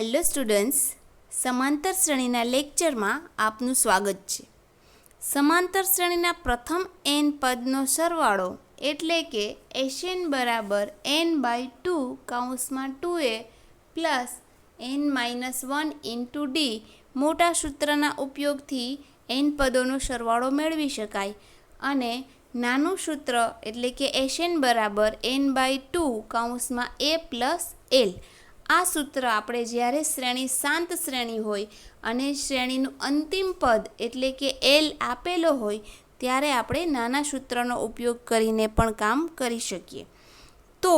Hello students, સમાંતર શ્રેણીના લેક્ચરમાં આપનું સ્વાગત છે. સમાંતર શ્રેણીના પ્રથમ n પદનો સરવાળો એટલે કે Sn બરાબર n/2 કૌંસમાં 2a plus n-1 into d મોટા સૂત્રના ઉપયોગથી n પદોનો સરવાળો મેળવી શકાય અને નાનું સૂત્ર એટલે કે Sn બરાબર n/2 કૌંસમાં a પ્લસ l. આ સૂત્ર આપણે જ્યારે શ્રેણી શાંત શ્રેણી હોય અને શ્રેણીનું અંતિમ પદ એટલે કે L આપેલો હોય ત્યારે આપણે નાના સૂત્રનો ઉપયોગ કરીને પણ કામ કરી શકીએ. તો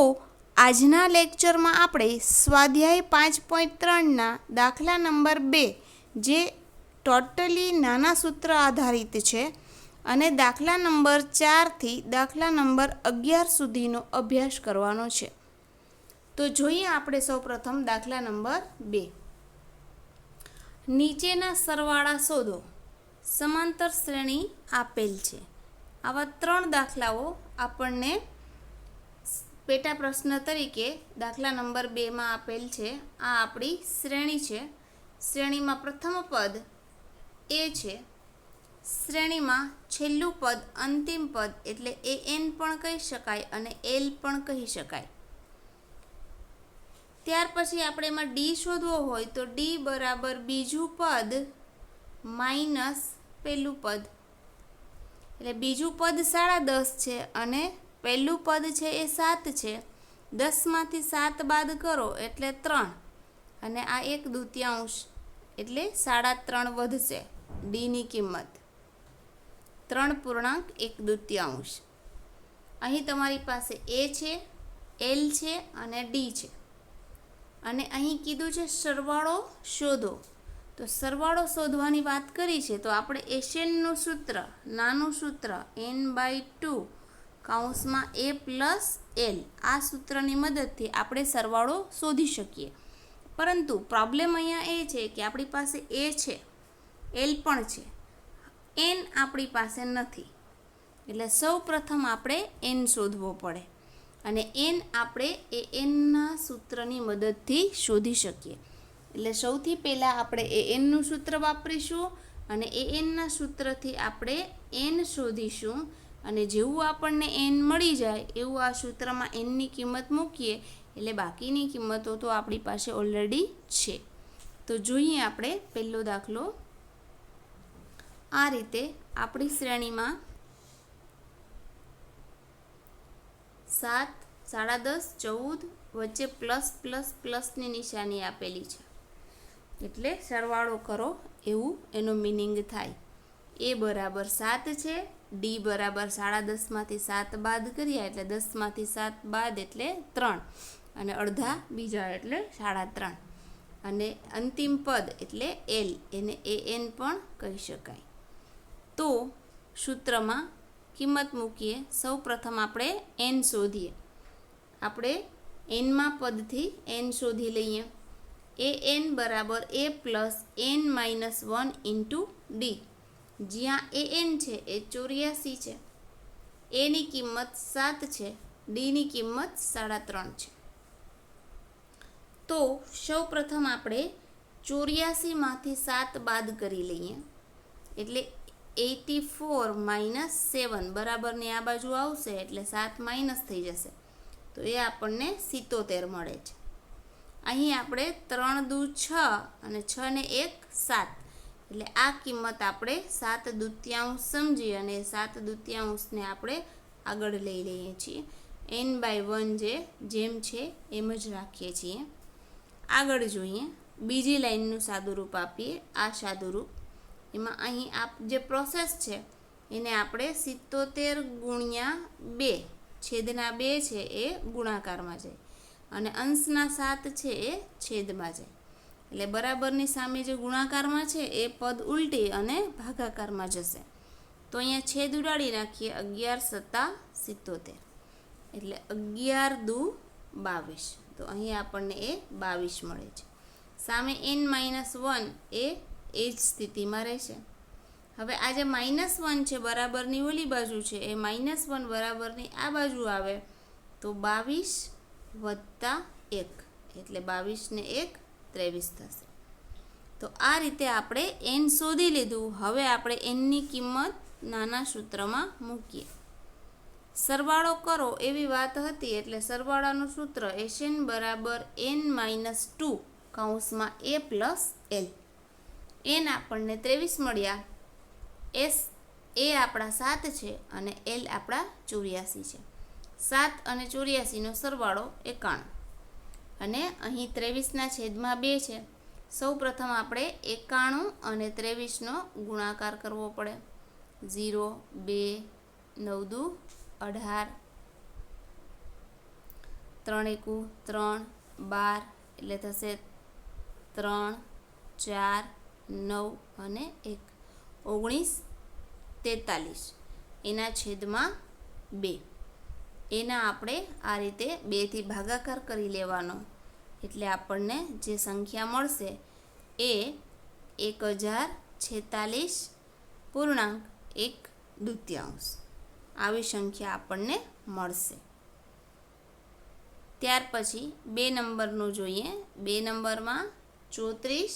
આજના લેક્ચરમાં આપણે સ્વાધ્યાય 5.3ના દાખલા નંબર 2 જે ટોટલી નાના સૂત્ર આધારિત છે અને દાખલા નંબર 4થી દાખલા નંબર 11 સુધીનો અભ્યાસ કરવાનો છે. તો જોઈએ આપણે સૌપ્રથમ દાખલા નંબર 2. નીચેના સરવાળા શોધો. સમાંતર શ્રેણી આપેલ છે. આવા 3 દાખલાઓ આપણને પેટા પ્રશ્ન તરીકે દાખલા નંબર 2માં આપેલ છે. આ આપણી શ્રેણી છે. શ્રેણીમાં પ્રથમ પદ a છે. શ્રેણીમાં છેલ્લું પદ અંતિમ પદ એટલે an પણ કહી શકાય અને l પણ કહી શકાય. ત્યાર પછી આપણે એમાં d શોધવો હોય તો d બરાબર બીજું પદ માઇનસ પહેલું પદ, એટલે બીજું પદ 10.5 છે અને પહેલું પદ છે એ 7 છે. 10માંથી 7 બાદ કરો એટલે 3 અને આ 1/2 એટલે 3.5 વધશે. ડીની કિંમત 3.1/2. અહીં તમારી પાસે a છે, l છે અને d છે અને અહીં કીધું છે સરવાળો શોધો. તો સરવાળો શોધવાની વાત કરી છે તો આપણે Snનું સૂત્ર, નાનું સૂત્ર n/2 કૌંસમાં a પ્લસ l, આ સૂત્રની મદદથી આપણે સરવાળો શોધી શકીએ. પરંતુ પ્રોબ્લેમ અહીંયા એ છે કે આપણી પાસે a છે, l પણ છે, n આપણી પાસે નથી. એટલે સૌ પ્રથમ આપણે n શોધવો પડે અને n આપણે anના સૂત્રની મદદથી શોધી શકીએ. એટલે સૌથી પહેલાં આપણે anનું સૂત્ર વાપરીશું અને anના સૂત્રથી આપણે n શોધીશું અને જેવું આપણને n મળી જાય એવું આ સૂત્રમાં nની કિંમત મૂકીએ એટલે બાકીની કિંમતો તો આપણી પાસે ઓલરેડી છે. તો જોઈએ આપણે પહેલો દાખલો. આ રીતે આપણી શ્રેણીમાં 7, 10.5, 14 વચ્ચે પ્લસ પ્લસ પ્લસની નિશાની આપેલી છે એટલે સરવાળો કરો એવું એનો મિનિંગ થાય. a બરાબર 7 છે, d બરાબર 10.5માંથી 7 બાદ કર્યા એટલે 10માંથી 7 બાદ એટલે 3 અને અડધા બીજા એટલે 3.5 અને અંતિમ પદ એટલે l, એને an પણ કહી શકાય. તો સૂત્રમાં કિંમત મૂકીએ. સૌ પ્રથમ આપણે n શોધીએ. આપણે nમાં પદથી n શોધી લઈએ. an બરાબર a plus n-1 into d, જ્યાં an છે એ 84 છે, એની કિંમત 7 છે, ડીની કિંમત 3.5 છે. તો સૌ પ્રથમ આપણે 84માંથી 7 બાદ કરી લઈએ એટલે 84 - 7 બરાબરની આ બાજુ આવશે એટલે 7 માઇનસ થઈ જશે તો એ આપણને 77 મળે છે. અહીં આપણે 3 દુ 6 અને 6 ને 1 7 એટલે આ કિંમત આપણે 7/2 સમજી અને 7/2ને આપણે આગળ લઈ લઈએ છીએ. n/1 જેમ છે એમ જ રાખીએ છીએ. આગળ જોઈએ, બીજી લાઈનનું સાદુરૂપ આપીએ. આ સાદુરૂપ એમાં અહીં જે પ્રોસેસ છે એને આપણે 77 ગુણ્યા 2 છેદના 2 છે એ ગુણાકારમાં જાય અને અંશના 7 છે એ છેદમાં જાય. એટલે બરાબરની સામે જે ગુણાકારમાં છે એ પદ ઉલટી અને ભાગાકારમાં જશે. તો અહીંયા છેદ ઉડાડી નાખીએ. 11 × 7 = 77 એટલે 11 દુ 22. તો અહીં આપણને એ 22 મળે છે. સામે n-1 એ જ સ્થિતિમાં રહેશે. હવે આ જે -1 છે બરાબરની ઓલી બાજુ છે એ -1 બરાબરની આ બાજુ આવે તો 22 + 1 એટલે 22 ને 1 23 થશે. તો આ રીતે આપણે n શોધી લીધું. હવે આપણે nની કિંમત નાના સૂત્રમાં મૂકીએ. સરવાળો કરો એવી વાત હતી, એટલે સરવાળાનું સૂત્ર Sn બરાબર n-2 કૌંસમાં a પ્લસ l. n આપણને 23 મળ્યા, એ આપણા 7 છે અને l આપણા 84 છે. 7 અને 84નો સરવાળો 91 અને અહીં 23ના છેદમાં 2 છે. સૌ પ્રથમ આપણે 91 અને 23નો ગુણાકાર કરવો પડે. 0, 2, 9 દુ 18, 3 એકુ 3, 12 એટલે થશે 3, 4, 9 અને 1, 19, 43 એના છેદમાં 2. એના આપણે આ રીતે 2થી ભાગાકાર કરી લેવાનો, એટલે આપણને જે સંખ્યા મળશે એ 1046.1/2 આવી સંખ્યા આપણને મળશે. ત્યાર પછી 2 નંબરનું જોઈએ. 2 નંબરમાં 34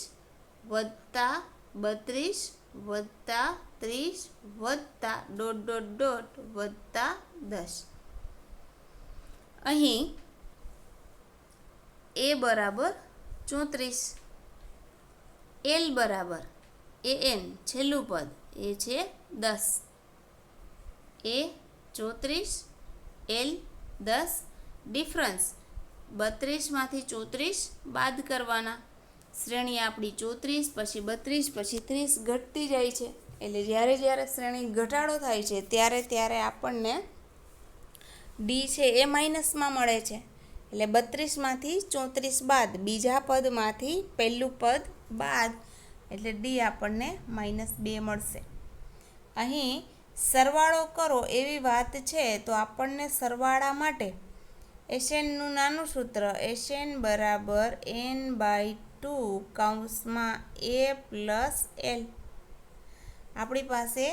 + 32 + 30 .. .. .. અહીં a બરાબર 34, l બરાબર an છેલ્લું પદ એ છે 10, a 34, l 10. ડિફરન્સ 32માંથી 34 બાદ કરવાના. શ્રેણી આપણી 34 પછી 32 પછી 30 ઘટતી જાય છે, એટલે જ્યારે શ્રેણી ઘટાડો થાય છે ત્યારે આપણને ડી છે એ માઇનસમાં મળે છે. એટલે 32માંથી 34 બાદ, બીજા પદમાંથી પહેલું પદ બાદ, એટલે ડી આપણને -2 મળશે. અહીં સરવાળો કરો એવી વાત છે, તો આપણને સરવાળા માટે Snનું નાનું સૂત્ર Sn બરાબર n/2 કૌંસમાં a પ્લસ l. આપણી પાસે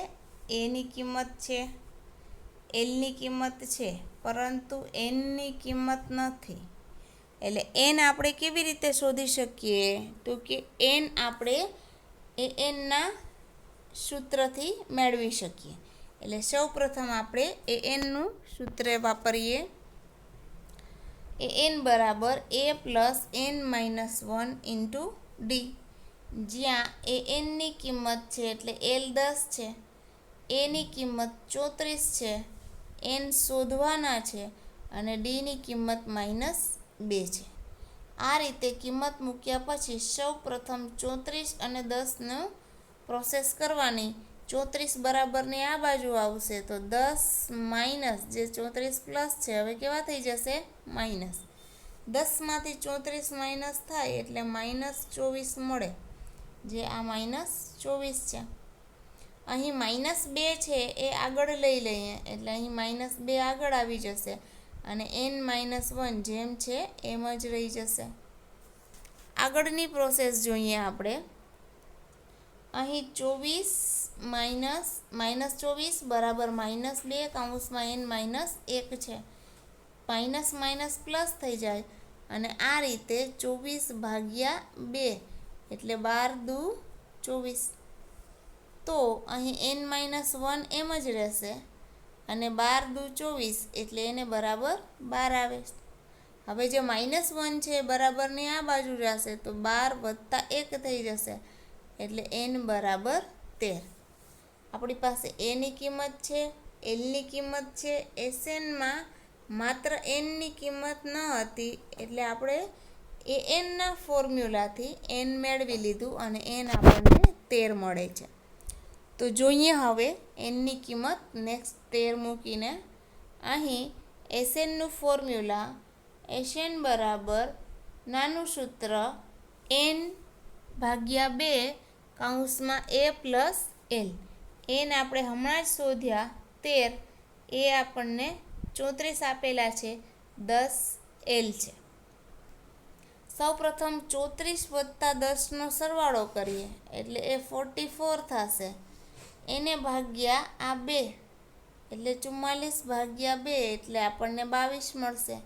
એની કિંમત છે, એલની કિંમત છે, પરંતુ એનની કિંમત નથી. એટલે એન આપણે કેવી રીતે શોધી શકીએ? તો કે એન આપણે એનના સૂત્રથી મેળવી શકીએ. એટલે સૌ પ્રથમ આપણે એનનું સૂત્ર વાપરીએ. an બરાબર a plus n-1 into D, જ્યાં એનની કિંમત છે એટલે l 10 છે, એની કિંમત 34 છે, n શોધવાના છે અને ડીની કિંમત -2 છે. આ રીતે કિંમત મૂક્યા પછી સૌ પ્રથમ 34 અને 10નું પ્રોસેસ કરવાની. 34 બરાબરની આ બાજુ આવશે તો 10 માઇનસ જે 34 પ્લસ છે હવે કેવા થઈ જશે? માઇનસ. 10માંથી 34 માઇનસ થાય એટલે -24 મળે, જે આ -24 છે. અહીં -2 છે એ આગળ લઈ લઈએ, એટલે અહીં -2 આગળ આવી જશે અને n-1 જેમ છે એમ જ રહી જશે. આગળની પ્રોસેસ જોઈએ આપણે. અહીં 24 બરાબર -2 કૌંસમાં n-1 છે. માઇનસ માઇનસ પ્લસ થઈ જાય અને આ રીતે 24/2 એટલે 12 દુ 24. તો અહીં n-1 એમ જ રહેશે અને 12 દુ 24 એટલે એને બરાબર 12 આવે. હવે જે -1 છે બરાબરની આ બાજુ જશે તો 12 + 1 થઈ જશે, એટલે n બરાબર 13. આપણી પાસે એની કિંમત છે, એલની કિંમત છે. Snમાં માત્ર એનની કિંમત ન હતી, એટલે આપણે એનના ફોર્મ્યુલાથી એન મેળવી લીધું અને એન આપણને 13 મળે છે. તો જોઈએ હવે એનની કિંમત નેક્સ્ટ 13 મૂકીને. અહીં Snનું ફોર્મ્યુલા Sn બરાબર નાનું સૂત્ર n/2 કૌંસમાં a પ્લસ l. એન આપણે હમણાં જ શોધ્યા 13, એ આપણને 34 આપેલા છે, 10 l છે. સૌ પ્રથમ 34 + 10નો સરવાળો કરીએ એટલે એ 44 થશે. એને ભાગ્યા આ 2 એટલે 44/2 એટલે આપણને 22 મળશે,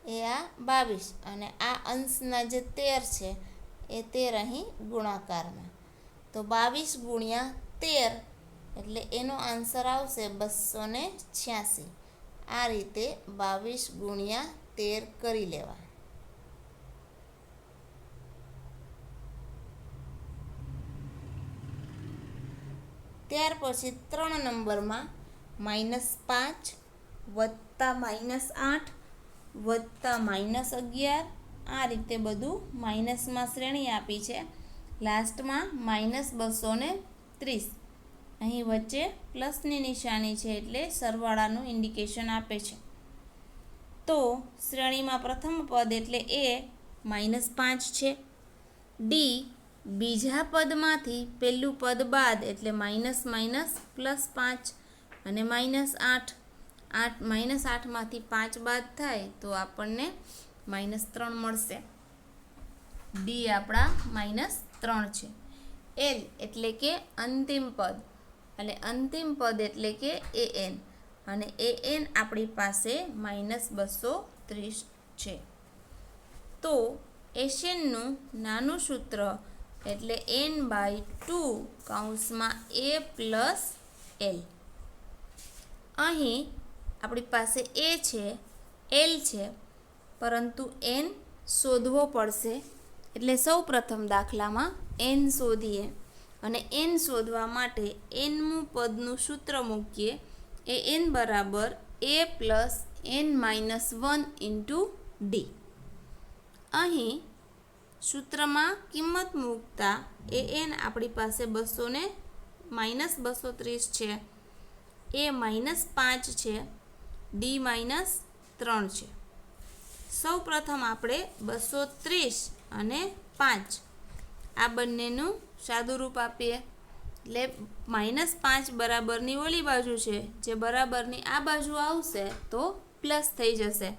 એ આ 22. અને આ અંશના જે 13 છે એ 13 અહીં ગુણાકારમાં. તો 22 ગુણ્યા 13 એટલે એનો આન્સર આવશે 286. આ રીતે 22 ગુણ્યા 13 કરી લેવા. ત્યાર પછી 3 નંબરમાં -5 વત્તા -8 વત્તા -11 આ રીતે બધું માઇનસમાં શ્રેણી આપી છે. લાસ્ટમાં -230 અહીં વચ્ચે પ્લસની નિશાની છે એટલે સરવાળાનું ઇન્ડિકેશન આપે છે. તો શ્રેણીમાં પ્રથમ પદ એટલે એ -5 છે. ડી બીજા પદમાંથી પહેલું પદ બાદ એટલે -5 અને -8 -8માંથી 5 બાદ થાય તો આપણને -3 મળશે. ડી આપણા -3 છે. એલ એટલે કે અંતિમ પદ અને અંતિમ પદ એટલે કે એન અને એન આપણી પાસે -230 છે. તો એશનનું નાનું સૂત્ર એટલે n/2 કૌંસમાં a પ્લસ એલ. અહીં આપણી પાસે એ છે, એલ છે, પરંતુ n શોધવો પડશે. એટલે સૌ પ્રથમ દાખલામાં n શોધીએ અને n શોધવા માટે nમું પદનું સૂત્ર મૂકીએ. એ n બરાબર a plus n-1 into D. અહીં સૂત્રમાં કિંમત મૂકતા an આપણી પાસે -230 છે, એ -5 છે, ડી -3 છે. સૌ પ્રથમ આપણે 230 અને 5 આ બંનેનું સાદું રૂપ આપીએ. એટલે -5 બરાબરની ઓલી બાજુ છે, જે બરાબરની આ બાજુ આવશે તો પ્લસ થઈ જશે.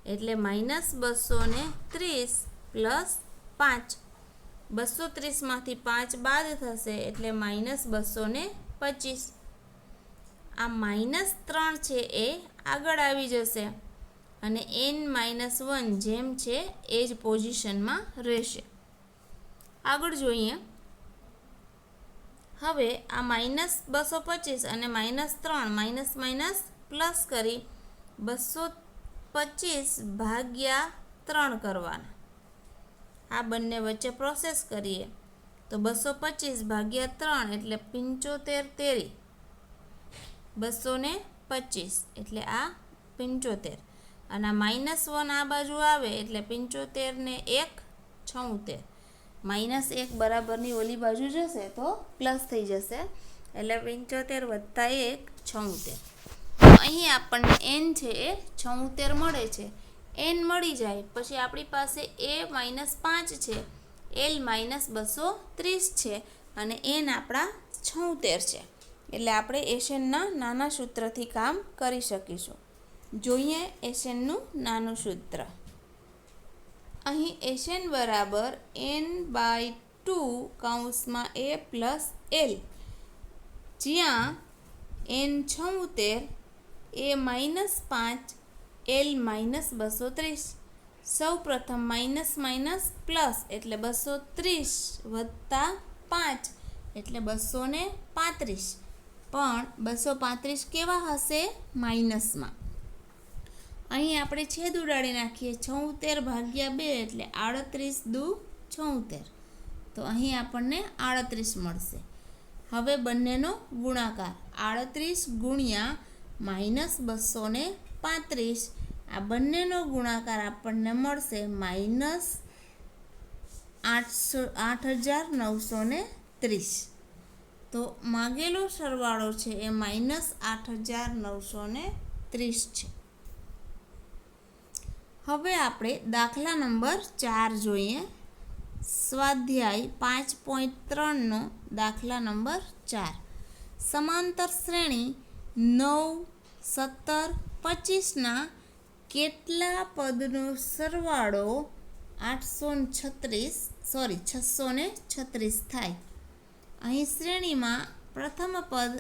એટલે -230 પ્લસ 5. 230માંથી 5 બાદ થશે એટલે -225. આ -3 છે એ આગળ આવી જશે અને n-1 જેમ છે એ જ પોઝિશનમાં રહેશે. આગળ જોઈએ. હવે આ -225 અને -3 પ્લસ કરી 225 ભાગ્યા 3 કરવાના. આ બંને વચ્ચે પ્રોસેસ કરીએ તો 225 ભાગ્યા 3 એટલે 75 તેરી 225 એટલે આ 75 અને -1 આ બાજુ આવે એટલે 75 ને 1 76. -1 બરાબરની ઓલી બાજુ જશે તો પ્લસ થઈ જશે એટલે 75 વત્તા 1 76. અહીં આપણને n છે એ 76 મળે છે. n મળી જાય પછી આપણી પાસે a -5 છે, l -230 છે અને n આપણા 76 છે. એટલે આપણે એશનના નાના સૂત્રથી કામ કરી શકીશું. જોઈએ એશનનું નાનું સૂત્ર. અહીં એશન બરાબર n/2 કૌંસમાં a પ્લસ એલ, જ્યાં n 76, a -5, l -230. સૌ પ્રથમ પ્લસ એટલે 230 વત્તા 5 એટલે 235. પણ 235 કેવા હશે? માઇનસમાં. અહીં આપણે છેદ ઉડાડી નાખીએ. 76 ભાગ્યા 2 એટલે 38 દુ 76. તો અહીં આપણને 38 મળશે. હવે બંનેનો ગુણાકાર 38 ગુણ્યા -235. આ બંનેનો ગુણાકાર આપણને મળશે -8930. તો માગેલો સરવાળો છે એ -8930 છે. હવે આપણે દાખલા નંબર 4 જોઈએ. સ્વાધ્યાય 5.3નો દાખલા નંબર 4. સમાંતર શ્રેણી 9, 17, 25ના કેટલા પદનો સરવાળો 636 થાય? અહીં શ્રેણીમાં પ્રથમ પદ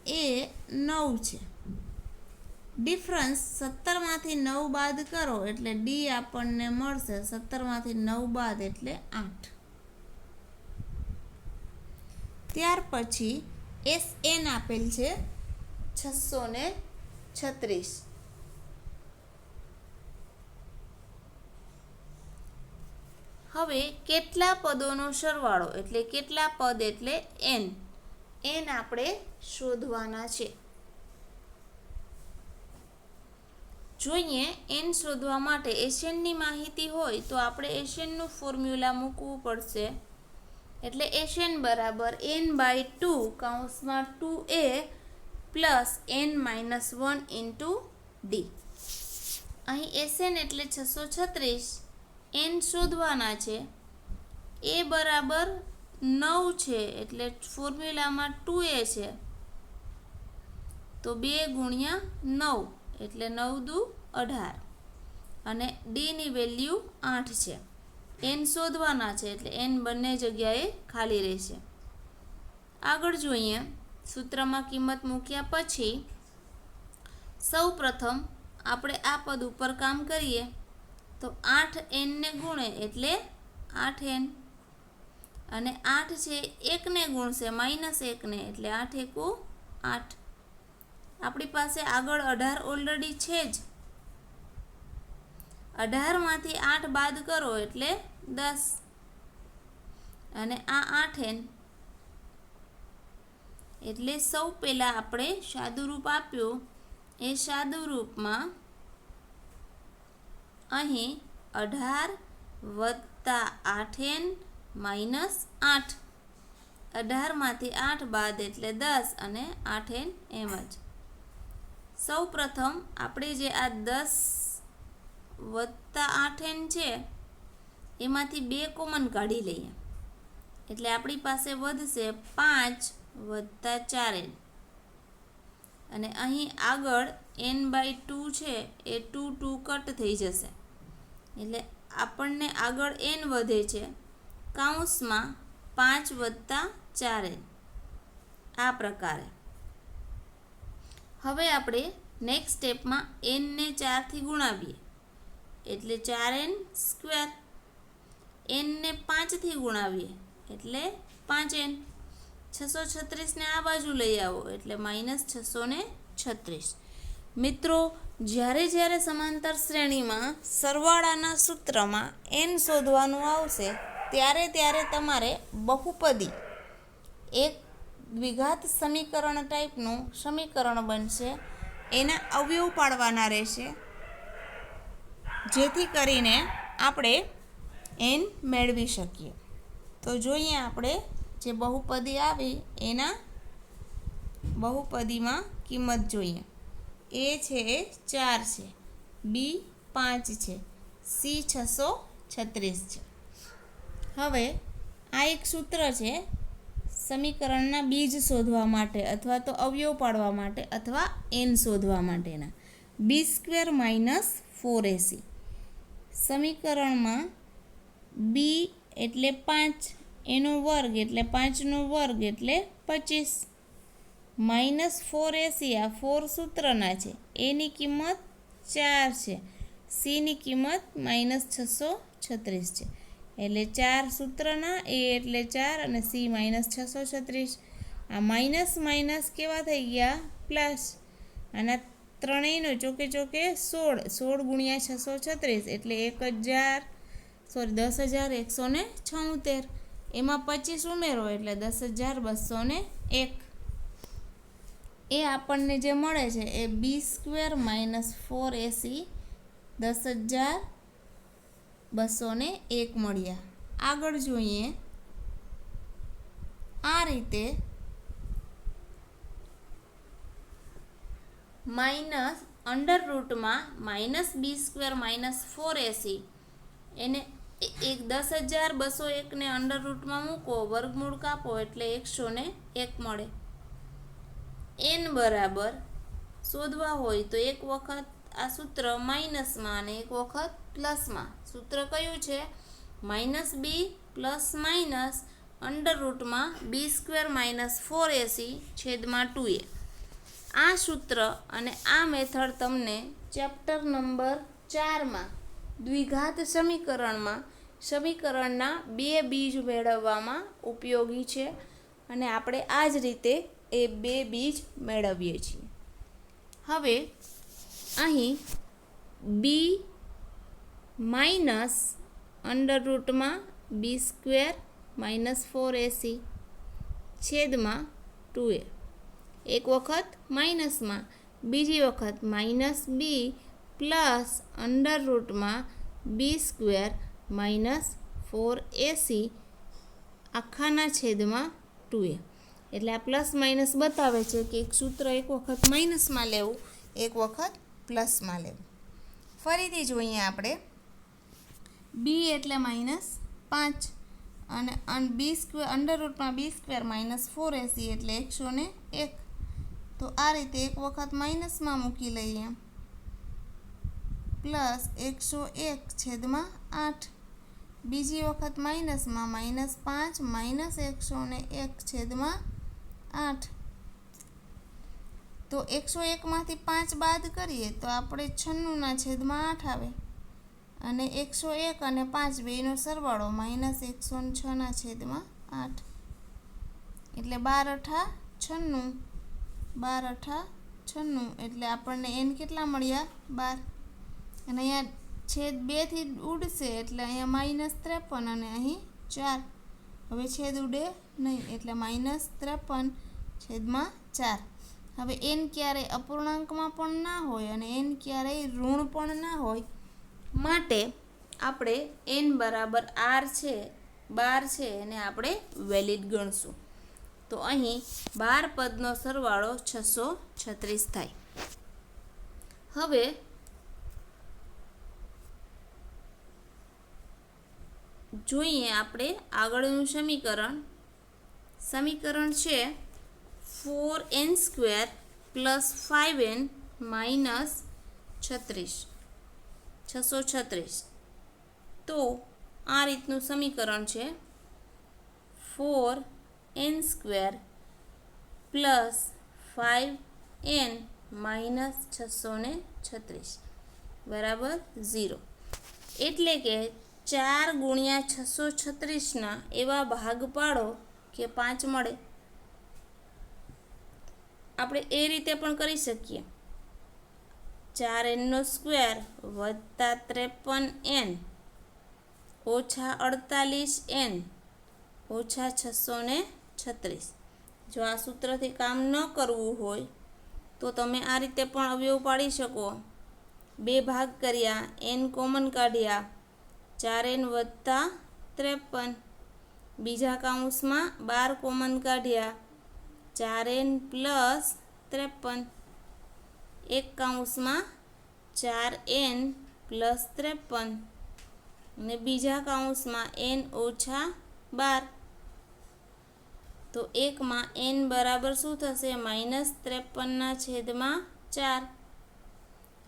એ 9 છે ડિફરન્સ 17માંથી 9 બાદ કરો એટલે ડી આપણને મળશે. 17માંથી 9 બાદ એટલે 8. ત્યાર પછી SN આપેલ છે 636. હવે કેટલા પદોનો સરવાળો એટલે કેટલા પદ એટલે n આપણે શોધવાના છે. જોઈએ n શોધવા માટે એશનની માહિતી હોય તો આપણે એશનનું ફોર્મ્યુલા મૂકવું પડશે. એટલે એશન બરાબર n/2 કૌંસમાં 2a plus n-1 into D. અહીં એસએન એટલે 636, n શોધવાના છે. એ બરાબર 9 છે એટલે ફોર્મ્યુલામાં 2a છે તો 2 ગુણ્યા 9 એટલે 9 દુ 18 અને ડીની વેલ્યુ 8 છે. n શોધવાના છે એટલે n બંને જગ્યાએ ખાલી રહેશે. આગળ જોઈએ. સૂત્રમાં કિંમત મૂક્યા પછી સૌ પ્રથમ આપણે આ પદ ઉપર કામ કરીએ તો 8n ને ગુણે એટલે 8n અને 8 છે 1 ને ગુણશે -1 ને એટલે 8 એકુ 8. આપણી પાસે આગળ 18 ઓલરેડી છે જ. 18માંથી 8 બાદ કરો એટલે 10 અને આ 8n એટલે સૌ પહેલાં આપણે સાદુરૂપ આપ્યું એ સાદુરૂપમાં અહીં 18 વત્તા 8n માઇનસ 8. 18માંથી 8 બાદ એટલે 10 અને 8n એમ જ. સૌ પ્રથમ આપણે જે આ 10 વત્તા 8n છે એમાંથી 2 કોમન કાઢી લઈએ એટલે આપણી પાસે વધશે 5 વત્તા 4n અને અહીં આગળ n/2 છે એ 2 કટ થઈ જશે એટલે આપણને આગળ n વધે છે કૌંસમાં 5 વત્તા 4n. આ પ્રકારે હવે આપણે નેક્સ્ટ સ્ટેપમાં n ને 4 થી ગુણાવીએ એટલે 4n સ્ક્વેર. n ને 5 થી ગુણાવીએ એટલે 5n. 636 ને આ બાજુ લઈ આવો એટલે -636. મિત્રો, જ્યારે સમાંતર શ્રેણીમાં સરવાળાના સૂત્રમાં n શોધવાનું આવશે ત્યારે તમારે બહુપદી એક દ્વિઘાત સમીકરણ ટાઈપનું સમીકરણ બનશે એના અવયવ પાડવાના રહેશે જેથી કરીને આપણે n મેળવી શકીએ. તો જોઈએ આપણે જે બહુપદી આવી એના બહુપદીમાં કિંમત જોઈએ. a છે એ 4 છે, b 5 છે, c 636 છે. હવે આ એક સૂત્ર છે સમીકરણના બીજ શોધવા માટે અથવા તો અવયવ પાડવા માટે અથવા n શોધવા માટેના. b² - 4ac. સમીકરણમાં b એટલે 5 એનો વર્ગ એટલે 5નો વર્ગ એટલે 25 -4ac. આ 4 સૂત્રના છે. એની કિંમત 4 છે, સીની કિંમત -636 છે એટલે 4 સૂત્રના a એટલે 4 અને c -636. આ માઇનસ કેવા થઈ ગયા પ્લસ. આના ત્રણેયનો ચોકે 16 ગુણ્યા 636 એટલે 10,176. એમાં 25 ઉમેરો એટલે 10,201. એ આપણને જે મળે છે એ b² - 4ac 10,201 મળ્યા. આગળ જોઈએ. આ રીતે માઇનસ અંડર રૂટમાં -b² - 4ac એને 10,201 ને અંડર રૂટમાં મૂકો, વર્ગમૂળ કાપો એટલે 101 મળે. n બરાબર શોધવા હોય તો એક વખત આ સૂત્ર માઇનસમાં અને એક વખત પ્લસમાં. સૂત્ર કયું છે? -b ± અંડર રૂટમાં b² - 4ac છેદમાં 2a. આ સૂત્ર અને આ મેથડ તમને ચેપ્ટર નંબર 4માં દ્વિઘાત સમીકરણમાં સમીકરણના 2 બીજ મેળવવામાં ઉપયોગી છે અને આપણે આ જ રીતે એ 2 બીજ મેળવીએ છીએ. હવે અહીં બી માઇનસ અંડર રૂટમાં બી સ્ક્વેર માઇનસ 4ac છેદમાં 2a, એક વખત માઇનસમાં, બીજી વખત માઇનસ બી પ્લસ અંડર રૂટમાં બી સ્ક્વેર માઇનસ 4ac આખાના છેદમાં 2a. એટલે આ પ્લસ માઇનસ બતાવે છે કે એક સૂત્ર એક વખત માઇનસમાં લેવું, એક વખત પ્લસમાં લેવું. ફરીથી જોઈએ આપણે. બી એટલે માઇનસ 5 અને બી સ્ક્વેર અંડર રૂટમાં બી સ્ક્વેર માઇનસ 4ac એટલે 101. તો આ રીતે એક વખત માઇનસમાં મૂકી લઈએ પ્લસ 101 છેદમાં 8, બીજી વખત માઇનસમાં માઇનસ 5 માઇનસ 101 છેદમાં 8. તો 101માંથી 5 બાદ કરીએ તો આપણે 96ના છેદમાં 8 આવે અને 101 અને 5 બેયનો સરવાળો માઇનસ 106ના છેદમાં 8 એટલે 12 × 96, 12 × 96 એટલે આપણને એન કેટલા મળ્યા? 12. અને અહીંયા છેદ 2થી ઉડશે એટલે અહીંયા માઇનસ 53 અને અહીં 4. હવે છેદ ઉડે નહીં એટલે માઇનસ 53 છેદમાં 4. હવે એન ક્યારેય અપૂર્ણાંકમાં પણ ના હોય અને એન ક્યારેય ઋણ પણ ના હોય, માટે આપણે એન બરાબર આર છે 12 છે એને આપણે વેલિડ ગણશું. તો અહીં 12 પદનો સરવાળો 636 થાય. હવે જોઈએ આપણે આગળનું સમીકરણ છે 4n² + 5n - 636. તો આ રીતનું સમીકરણ છે 4n² + 5n - 636 બરાબર 0. એટલે કે 4 × 636ના એવા ભાગ પાડો કે 5 મળે. આપણે એ રીતે પણ કરી શકીએ. 4n² + 53n - 48n - 636. જો આ સૂત્રથી કામ ન કરવું હોય તો તમે આ રીતે પણ અવયવ પાડી શકો. 2 ભાગ કર્યા, n કોમન કાઢ્યા, 4n + 53, બીજા કૌંસમાં 12 કોમન કાઢ્યા, 4n + 53, એક કૌંસમાં 4n + 53 અને બીજા કૌંસમાં n - 12. તો એકમાં n બરાબર શું થશે? -53/4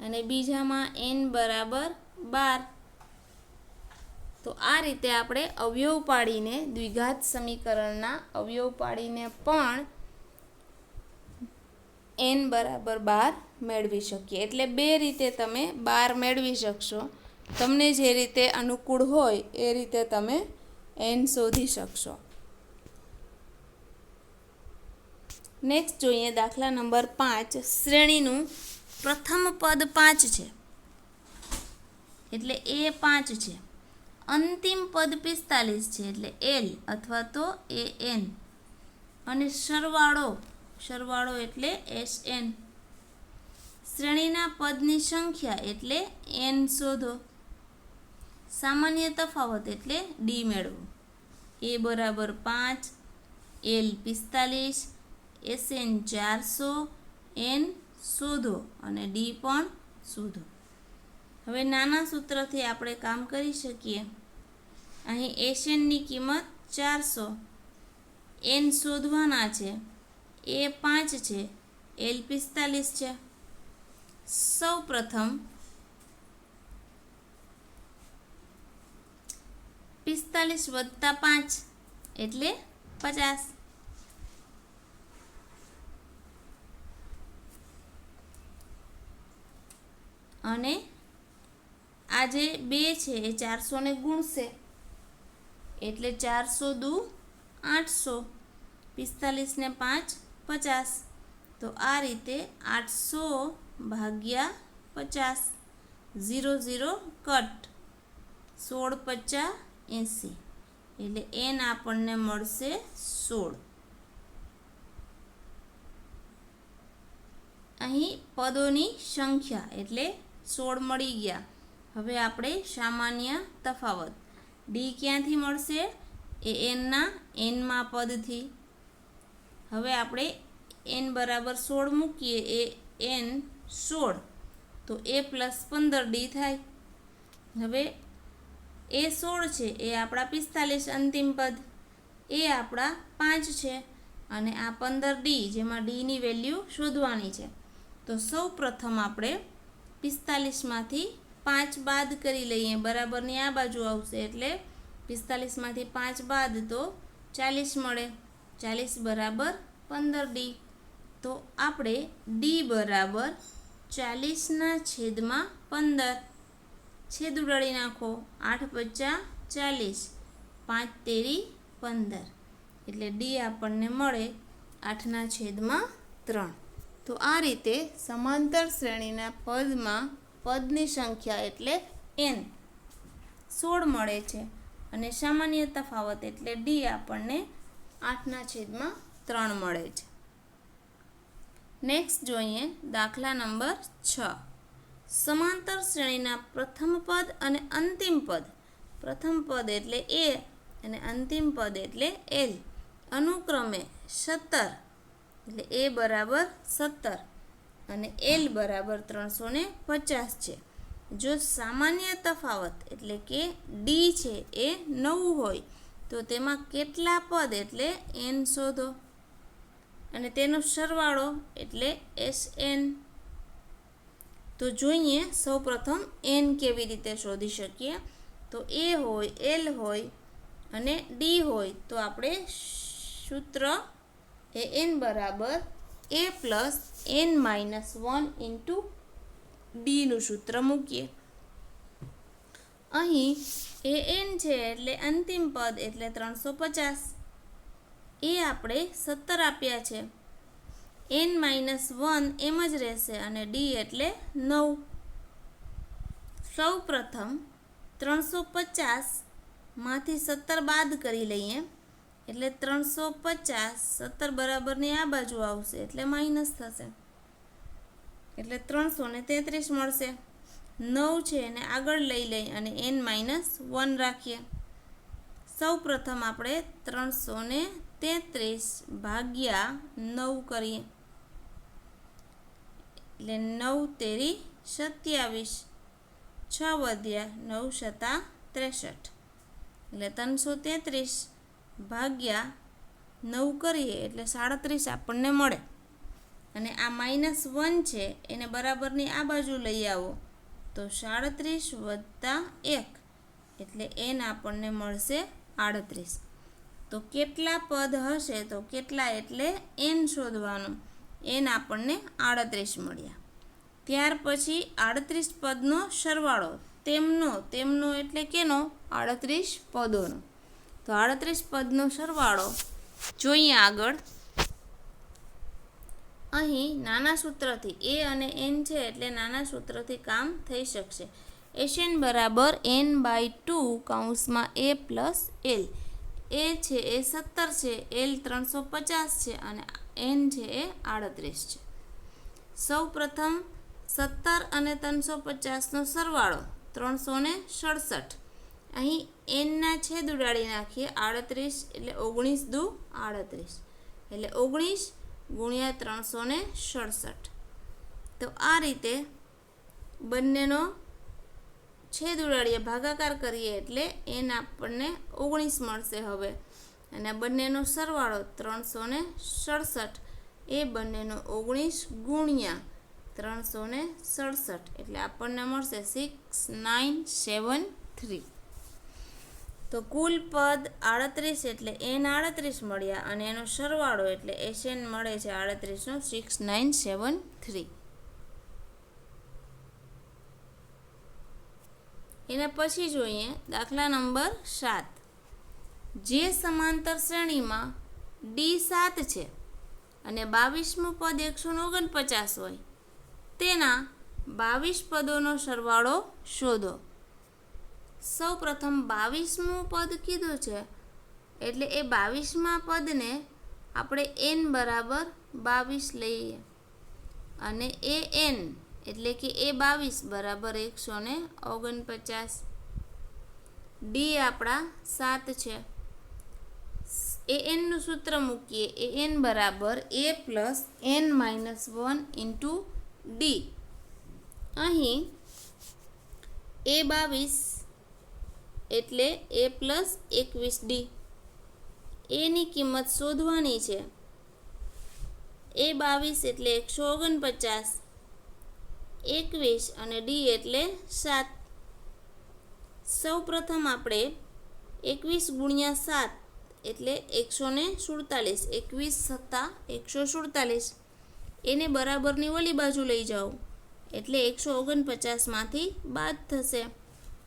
અને બીજામાં n બરાબર 12. તો આ રીતે આપણે અવયવ પાડીને દ્વિઘાત સમીકરણના અવયવ પાડીને પણ n બરાબર 12 મેળવી શકીએ. એટલે 2 રીતે તમે 12 મેળવી શકશો. તમને જે રીતે અનુકૂળ હોય એ રીતે તમે n શોધી શકશો. નેક્સ્ટ જોઈએ દાખલા નંબર 5. શ્રેણીનું પ્રથમ પદ 5 છે એટલે એ 5 છે. અંતિમ પદ 45 છે એટલે L અથવા તો AN અને સરવાળો એટલે SN. શ્રેણીના પદની સંખ્યા એટલે n શોધો. સામાન્ય તફાવત એટલે D મેળવો. A બરાબર 5, L 45, SN 400, n શોધો અને D પણ શોધો. હવે નાના સૂત્રથી આપણે કામ કરી શકીએ. અહીં SNની કિંમત 400, n શોધવાના છે, A 5 છે, L 45 છે. સૌ પ્રથમ 45 + 5 એટલે 50. અને આ જે 2 છે એ 400 ને ગુણશે એટલે 400 દુ 800, 45 ને 5 50. તો આ રીતે 800 ભાગ્યા 50, 0 0 કટ, 16 50 80, એટલે n આપણને મળશે 16. અહીં પદોની સંખ્યા એટલે 16 મળી ગયા. હવે આપણે સામાન્ય તફાવત ડી ક્યાંથી મળશે? એ એનના એનમાં પદથી. હવે આપણે n બરાબર 16 મૂકીએ, એ n 16, તો a પ્લસ 15 ડી થાય. હવે એ 16 છે એ આપણા 45 અંતિમ પદ, એ આપણા 5 છે અને આ 15 ડી, જેમાં ડીની વેલ્યુ શોધવાની છે. તો સૌ પ્રથમ આપણે 45માંથી 5 બાદ કરી લઈએ, બરાબરની આ બાજુ આવશે એટલે 45માંથી 5 બાદ તો 40 મળે, 40 બરાબર 15 ડી. તો આપણે ડી બરાબર 40/15, છેદ ઉડાડી નાખો, 8 50 40, 5 તેરી 15, એટલે ડી આપણને મળે 8/3. તો આ રીતે સમાંતર શ્રેણીના પદમાં પદની સંખ્યા એટલે n 16 મળે છે અને સામાન્ય તફાવત એટલે ડી આપણને 8/3 મળે છે. નેક્સ્ટ જોઈએ દાખલા નંબર 6. સમાંતર શ્રેણીના પ્રથમ પદ અને અંતિમ પદ, પ્રથમ પદ એટલે a અને અંતિમ પદ એટલે l, અનુક્રમે 17, એટલે a બરાબર 17 અને l બરાબર 350 છે. જો સામાન્ય તફાવત એટલે કે ડી છે એ 9 હોય તો તેમાં કેટલા પદ એટલે n શોધો, અને તેનો સરવાળો એટલે Sn. તો જોઈએ સૌપ્રથમ n કેવી રીતે શોધી શકીએ. તો a હોય, l હોય અને d હોય તો આપણે સૂત્ર એ n બરાબર a plus n minus 1 into ડીનું સૂત્ર મૂકીએ. અહીં an છે એટલે અંતિમ પદ એટલે 350, એ આપણે 17 આપ્યા છે, n માઇનસ 1 એમ જ રહેશે અને ડી એટલે 9. સૌ પ્રથમ 350માંથી 17 બાદ કરી લઈએ એટલે 350, 17 બરાબરની આ બાજુ આવશે એટલે માઇનસ થશે, એટલે 333 મળશે. 9 છે એને આગળ લઈ લઈ અને n માઇનસ 1 રાખીએ. સૌ પ્રથમ આપણે 333 ભાગ્યા 9 કરીએ એટલે 9 તેરી 27, 6 વધ્યા 9 7 63, એટલે 333 ભાગ્યા 9 કરીએ એટલે 37 આપણને મળે. અને આ માઇનસ 1 છે એને બરાબરની આ બાજુ લઈ આવો તો 37 વત્તા 1 એટલે n આપણને મળશે 38. તો કેટલા પદ હશે? તો કેટલા એટલે n શોધવાનું, n આપણને 38 મળ્યા. ત્યાર પછી 38 પદનો સરવાળો, તેમનો એટલે કેનો? 38 પદોનો. તો 38 પદનો સરવાળો જોઈએ આગળ. અહીં નાના સૂત્રથી a અને n છે એટલે નાના સૂત્રથી કામ થઈ શકશે. Sn બરાબર n/2 કૌંસમાં a પ્લસ l. a છે એ 17 છે, l 350 છે અને n છે એ 38 છે. સૌ પ્રથમ 17 અને 350નો સરવાળો 367. અહીં nના છેદ ઉડાડી નાખીએ, 38 એટલે 19 દુ 38, એટલે 19 ગુણ્યા 367. તો આ રીતે બંનેનો છેદ ઉડાડીએ, ભાગાકાર કરીએ એટલે n આપણને 19 મળશે હવે. અને આ બંનેનો સરવાળો 367, એ બંનેનો 19 ગુણ્યા 367 એટલે આપણને મળશે 6973. તો કુલ પદ 38 એટલે n 38 મળ્યા અને એનો સરવાળો એટલે Sn મળે છે 38નો 6973. એના પછી જોઈએ દાખલા નંબર 7. જે સમાંતર શ્રેણીમાં ડી 7 છે અને 22મું પદ 149 હોય તેના 22 પદોનો સરવાળો શોધો. સૌ પ્રથમ 22મું પદ કીધું છે એટલે એ 22મા પદને આપણે n બરાબર 22 લઈએ અને એ n એટલે કે એ 22 બરાબર 149. ડી આપણા 7 છે. એ nનું સૂત્ર મૂકીએ. એ n બરાબર a plus n minus 1 into D. અહીં એ 22 એટલે a પ્લસ 21 ડી. એની કિંમત શોધવાની છે. એ 22 એટલે 149, 21 અને ડી એટલે 7. સૌ પ્રથમ આપણે 21 ગુણ્યા 7 એટલે 147. 21 સત્તા 147. એને બરાબરની ઓલી બાજુ લઈ જાઓ એટલે 149માંથી બાદ થશે.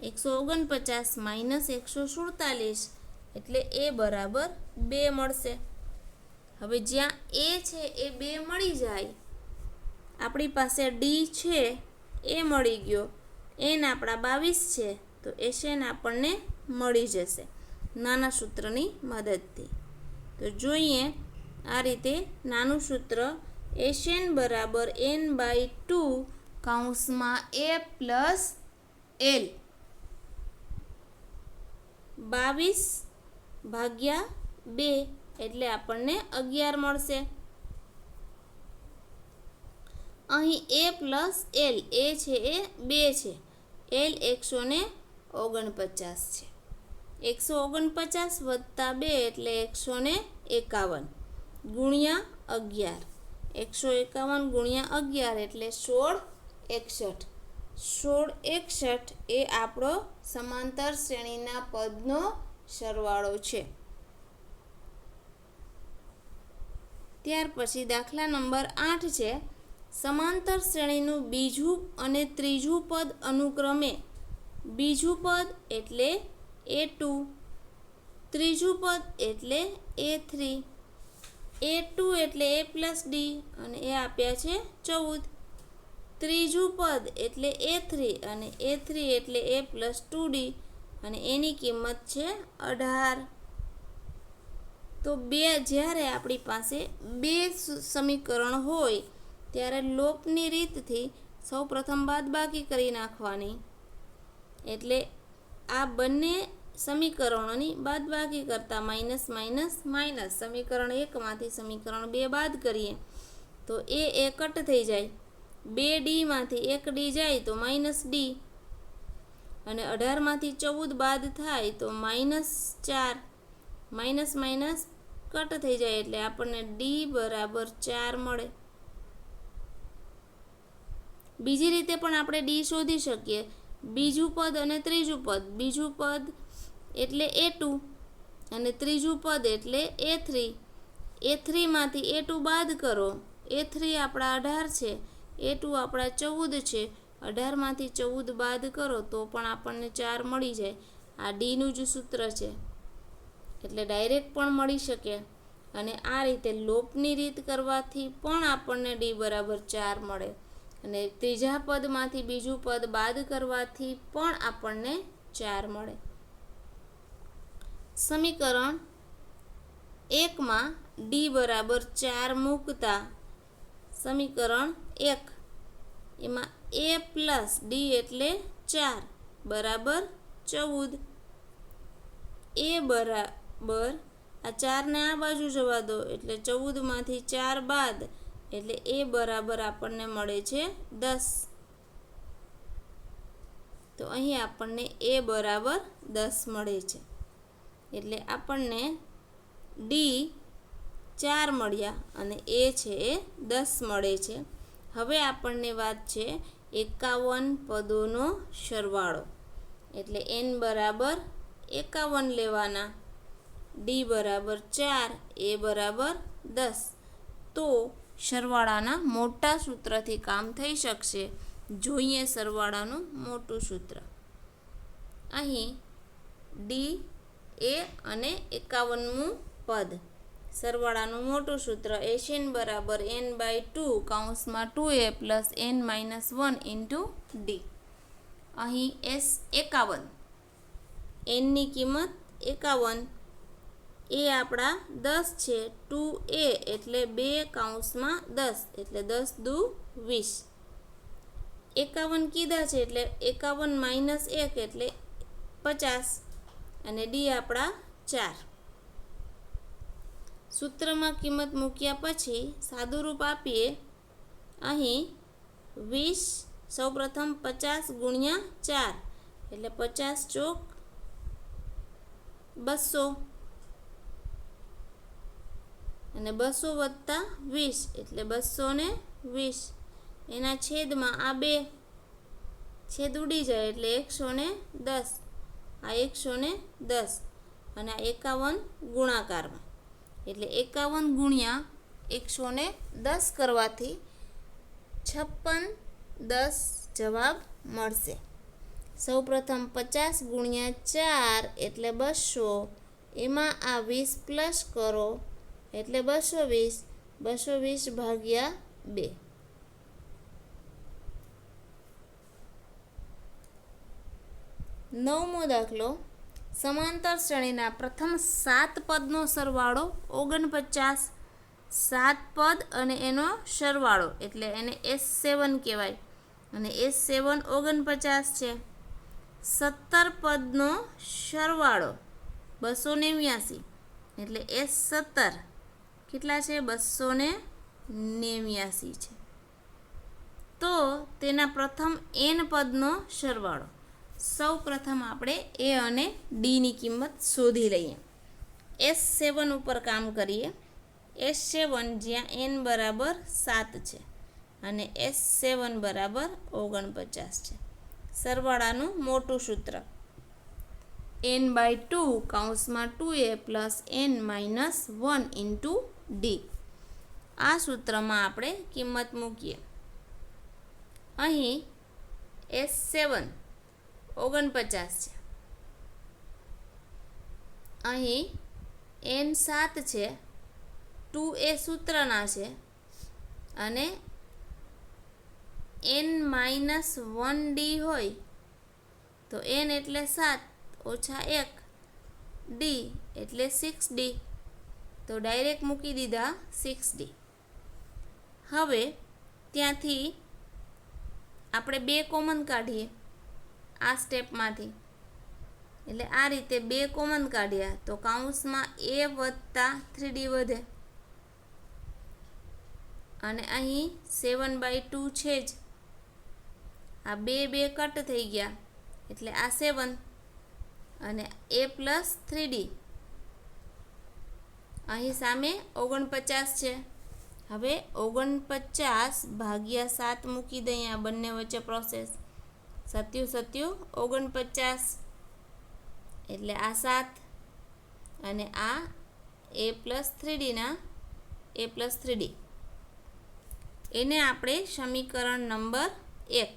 149 માઇનસ 147 એટલે એ બરાબર 2 મળશે. હવે જ્યાં એ છે એ 2 મળી જાય, આપણી પાસે ડી છે એ મળી ગયો, એન આપણા 22 છે તો એસએન આપણને મળી જશે નાના સૂત્રની મદદથી. તો જોઈએ આ રીતે નાનું સૂત્ર એસએન બરાબર n/2 કૌંસમાં a પ્લસ l 22 ભાગ્યા 2 એટલે આપણને 11 મળશે. અહીં a પ્લસ l એ છે એ 2 છે, l 149 છે. 149 વત્તા 2 એટલે 151 ગુણ્યા 11. 151 ગુણ્યા 11 એટલે 1661. 1661 એ આપણો સમાંતર શ્રેણીના પદનો સરવાળો છે. ત્યાર પછી દાખલા નંબર 8 છે. સમાંતર શ્રેણીનું બીજું અને ત્રીજું પદ અનુક્રમે બીજું પદ એટલે a2, ત્રીજું પદ એટલે a3. a2 એટલે a પ્લસ ડી અને એ આપ્યા છે 14. ત્રીજું પદ એટલે a3 અને a3 એટલે a પ્લસ 2d અને એની કિંમત છે 18. તો જ્યારે આપણી પાસે 2 સમીકરણ હોય ત્યારે લોપની રીતથી સૌ પ્રથમ બાદબાકી કરી નાખવાની. એટલે આ બંને સમીકરણોની બાદબાકી કરતાં માઇનસ માઇનસ માઇનસ સમીકરણ 1માંથી સમીકરણ 2 બાદ કરીએ તો એ કટ થઈ જાય. 2d માંથી 1d જાય તો માઇનસ ડી અને 18માંથી 14 બાદ થાય તો -4. માઇનસ માઇનસ કટ થઈ જાય એટલે આપણને ડી બરાબર 4 મળે. બીજી રીતે પણ આપણે ડી શોધી શકીએ. બીજું પદ અને ત્રીજું પદ. બીજું પદ એટલે a2 અને ત્રીજું પદ એટલે a3. a3માંથી a2 બાદ કરો. a3 આપણા 18 છે, a2 આપણા 14 છે. 18માંથી 14 બાદ કરો તો પણ આપણને 4 મળી જાય. આ ડીનું જ સૂત્ર છે એટલે ડાયરેક્ટ પણ મળી શકે અને આ રીતે લોપની રીત કરવાથી પણ આપણને ડી બરાબર 4 મળે અને ત્રીજા પદમાંથી બીજું પદ બાદ કરવાથી પણ આપણને 4 મળે. સમીકરણ 1માં ડી બરાબર 4 મૂકતા સમીકરણ 1 એમાં a પ્લસ ડી એટલે 4 બરાબર 14. એ બરાબર આ 4ને આ બાજુ જવા દો એટલે 14માંથી 4 બાદ એટલે એ બરાબર આપણને મળે છે 10. તો અહીં આપણને એ બરાબર 10 મળે છે એટલે આપણને ડી 4 મળ્યા અને એ છે એ 10 મળે છે. હવે આપણને વાત છે 51 પદોનો સરવાળો એટલે n બરાબર 51 લેવાના. ડી બરાબર 4, એ બરાબર 10. તો સરવાળાના મોટા સૂત્રથી કામ થઈ શકશે. જોઈએ સરવાળાનું મોટું સૂત્ર. અહીં ડી એ અને 51મું પદ, સરવાળાનું મોટું સૂત્ર એશિયન બરાબર n/2 કૌંસમાં 2a plus n-1 into D. અહીં એસ 51, એનની કિંમત 51, એ આપણા 10 છે, 2a એટલે 2 કૌંસમાં 10 એટલે 10 દુ 20. 51 કીધા છે એટલે 51 માઇનસ 1 એટલે 50 અને ડી આપણા 4. સૂત્રમાં કિંમત મૂક્યા પછી સાદુરૂપ આપીએ. અહીં 20 સૌપ્રથમ 50 ગુણ્યા 4 એટલે 50 ચોક 200 અને 200 વત્તા 20 એટલે 220. એના છેદમાં આ 2 છેદ ઉડી જાય એટલે 110, આ 110 અને આ 51 ગુણાકારમાં એટલે 51 ગુણ્યા 110 કરવાથી 56 10 જવાબ મળશે. સૌપ્રથમ 50 ગુણ્યા 4 એટલે 200, એમાં આ 20 પ્લસ કરો એટલે 220, 220 ભાગ્યા 2. નવમો દાખલો. સમાંતર શ્રેણીના પ્રથમ 7 પદનો સરવાળો 49, 7 પદ અને એનો સરવાળો એટલે એને S7 કહેવાય અને S7 49 છે. 17 પદનો સરવાળો 289 એટલે S17 કેટલા છે? 289 છે. તો તેના પ્રથમ n પદનો સરવાળો. સૌ પ્રથમ આપણે એ અને ડીની કિંમત શોધી લઈએ. S7 ઉપર કામ કરીએ. S7 જ્યાં n બરાબર 7 છે અને S7 બરાબર 49 છે. સરવાળાનું મોટું સૂત્ર n/2 કૌંસમાં 2a plus n-1 into D. આ સૂત્રમાં આપણે કિંમત મૂકીએ. અહીં S7 49 છે, અહીં n7 છે, 2a સૂત્રના છે અને n-1d હોય તો n એટલે 7 ઓછા 1 d એટલે 6d, તો ડાયરેક્ટ મૂકી દીધા 6d. હવે ત્યાંથી આપણે 2 કોમન કાઢીએ આ સ્ટેપમાંથી, એટલે આ રીતે 2 કોમન કાઢ્યા તો કૌંસમાં a વત્તા 3d વધે અને અહીં 7/2 છે જ, આ 2 કટ થઈ ગયા એટલે આ 7 અને a પ્લસ 3d. અહીં સામે 49 છે. હવે 49 ભાગ્યા 7 મૂકી દઈએ આ બંને વચ્ચે પ્રોસેસ. 7 7 49 એટલે આ 7 અને આ a પ્લસ 3dના a પ્લસ 3d. એને આપણે સમીકરણ નંબર 1.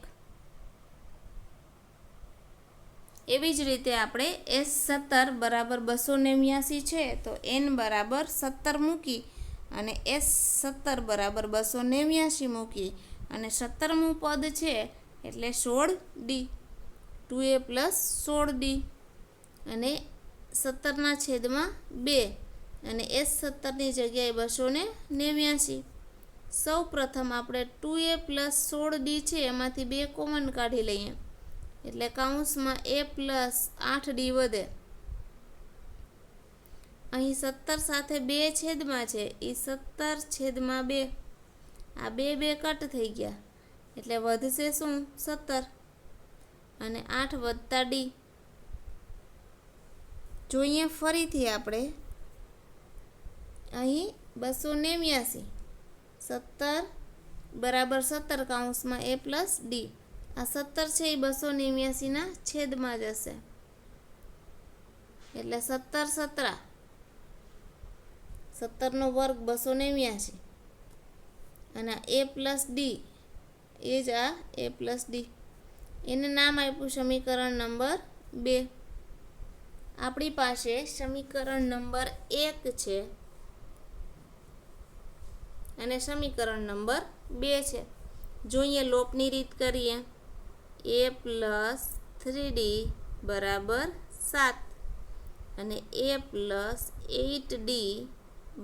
એવી જ રીતે આપણે S17 બરાબર 289 છે તો n બરાબર 17 મૂકી અને S17 બરાબર 289 મૂકી અને 17મું પદ છે એટલે 16d, 2a પ્લસ 16d અને 17ના છેદમાં 2 અને S17ની જગ્યાએ 289. સૌ પ્રથમ આપણે 2a પ્લસ 16d છે એમાંથી 2 કોમન કાઢી લઈએ એટલે કૌંસમાં a પ્લસ 8d વધે. અહીં 17 સાથે 2 છેદમાં છે એ 17/2, આ 2 કટ થઈ ગયા એટલે વધશે શું? 17 અને 8 વત્તા d. જોઈએ ફરીથી આપણે અહીં 289, 17 બરાબર 17 કૌંસમાં a પ્લસ d. આ 17 છે એ 289ના છેદમાં જશે એટલે 17 17નો વર્ગ 289 અને a પ્લસ d એ જ આ a પ્લસ d. એને નામ આપ્યું સમીકરણ નંબર 2 આપણી પાસે સમીકરણ નંબર 1 છે અને સમીકરણ નંબર 2 છે. જોઈએ લોપની રીત કરીએ. a + 3d બરાબર 7 અને a + 8d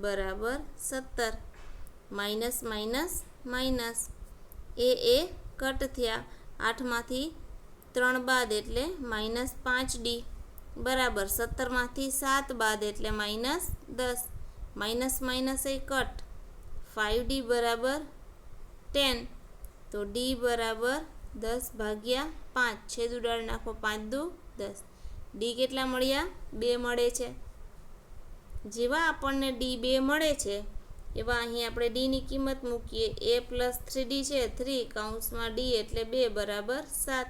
બરાબર 17. માઇનસ માઇનસ માઇનસ એ કટ થયા. 8માંથી 3 બાદ એટલે -5d બરાબર 17માંથી 7 બાદ એટલે -10. માઇનસ માઇનસ એ કટ. 5d બરાબર 10 તો d બરાબર 10/5 છેદ ઉડાડી નાખો. 5 દુ 10. d કેટલા મળ્યા? 2 મળે છે. જેવા આપણને d 2 મળે છે એવા અહીં આપણે d ની કિંમત મૂકીએ. a + 3d છે 3 કૌંસમાં d એટલે 2 બરાબર 7.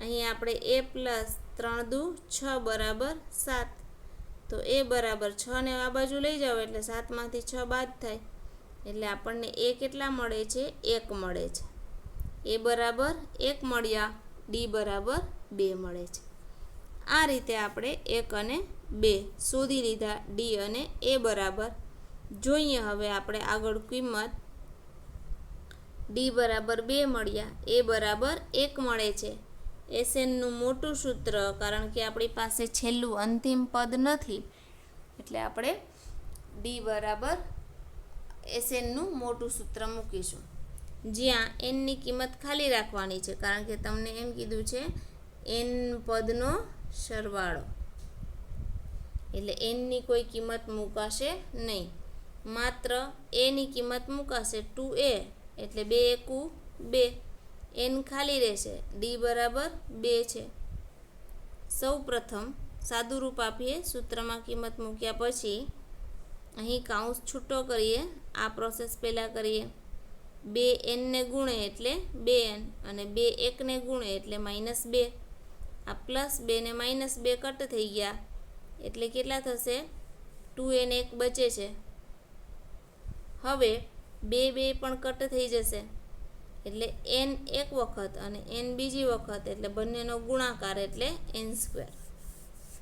અહીં આપણે a + 3 દુ 6 બરાબર 7. તો a બરાબર 6 ને આ બાજુ લઈ જાઓ એટલે 7માંથી 6 બાદ થાય એટલે આપણને a કેટલા મળે છે? 1 મળે છે. a બરાબર 1 મળ્યા, d બરાબર 2 મળે છે. આ રીતે આપણે 1 અને 2 શોધી લીધા. d અને a બરાબર. જોઈએ હવે આપણે આગળ કિંમત. d બરાબર 2 મળ્યા, a બરાબર 1 મળે છે. SNનું મોટું સૂત્ર, કારણ કે આપણી પાસે છેલ્લું અંતિમ પદ નથી એટલે આપણે d બરાબર SNનું મોટું સૂત્ર મૂકીશું. જ્યાં n ની કિંમત ખાલી રાખવાની છે, કારણ કે તમને એમ કીધું છે n પદનો સરવાળો, એટલે n ની કોઈ કિંમત મૂકાશે નહીં. માત્ર a ની કિંમત મૂકાશે 2a એટલે 2 એકુ 2. n ખાલી રહેશે. d બરાબર 2 છે. સૌ પ્રથમ સાદું રૂપ આપીએ. સૂત્રમાં કિંમત મૂક્યા પછી અહીં કૌંસ છૂટો કરીએ. આ પ્રોસેસ પહેલાં કરીએ. 2n ને ગુણે એટલે 2n અને 2 1 ને ગુણે એટલે -2. આ +2 ને -2 કટ થઈ ગયા એટલે કેટલા થશે? 2n 1 બચે છે. હવે 2 2 પણ કટ થઈ જશે એટલે n એક વખત અને n બીજી વખત એટલે બંનેનો ગુણાકાર એટલે n².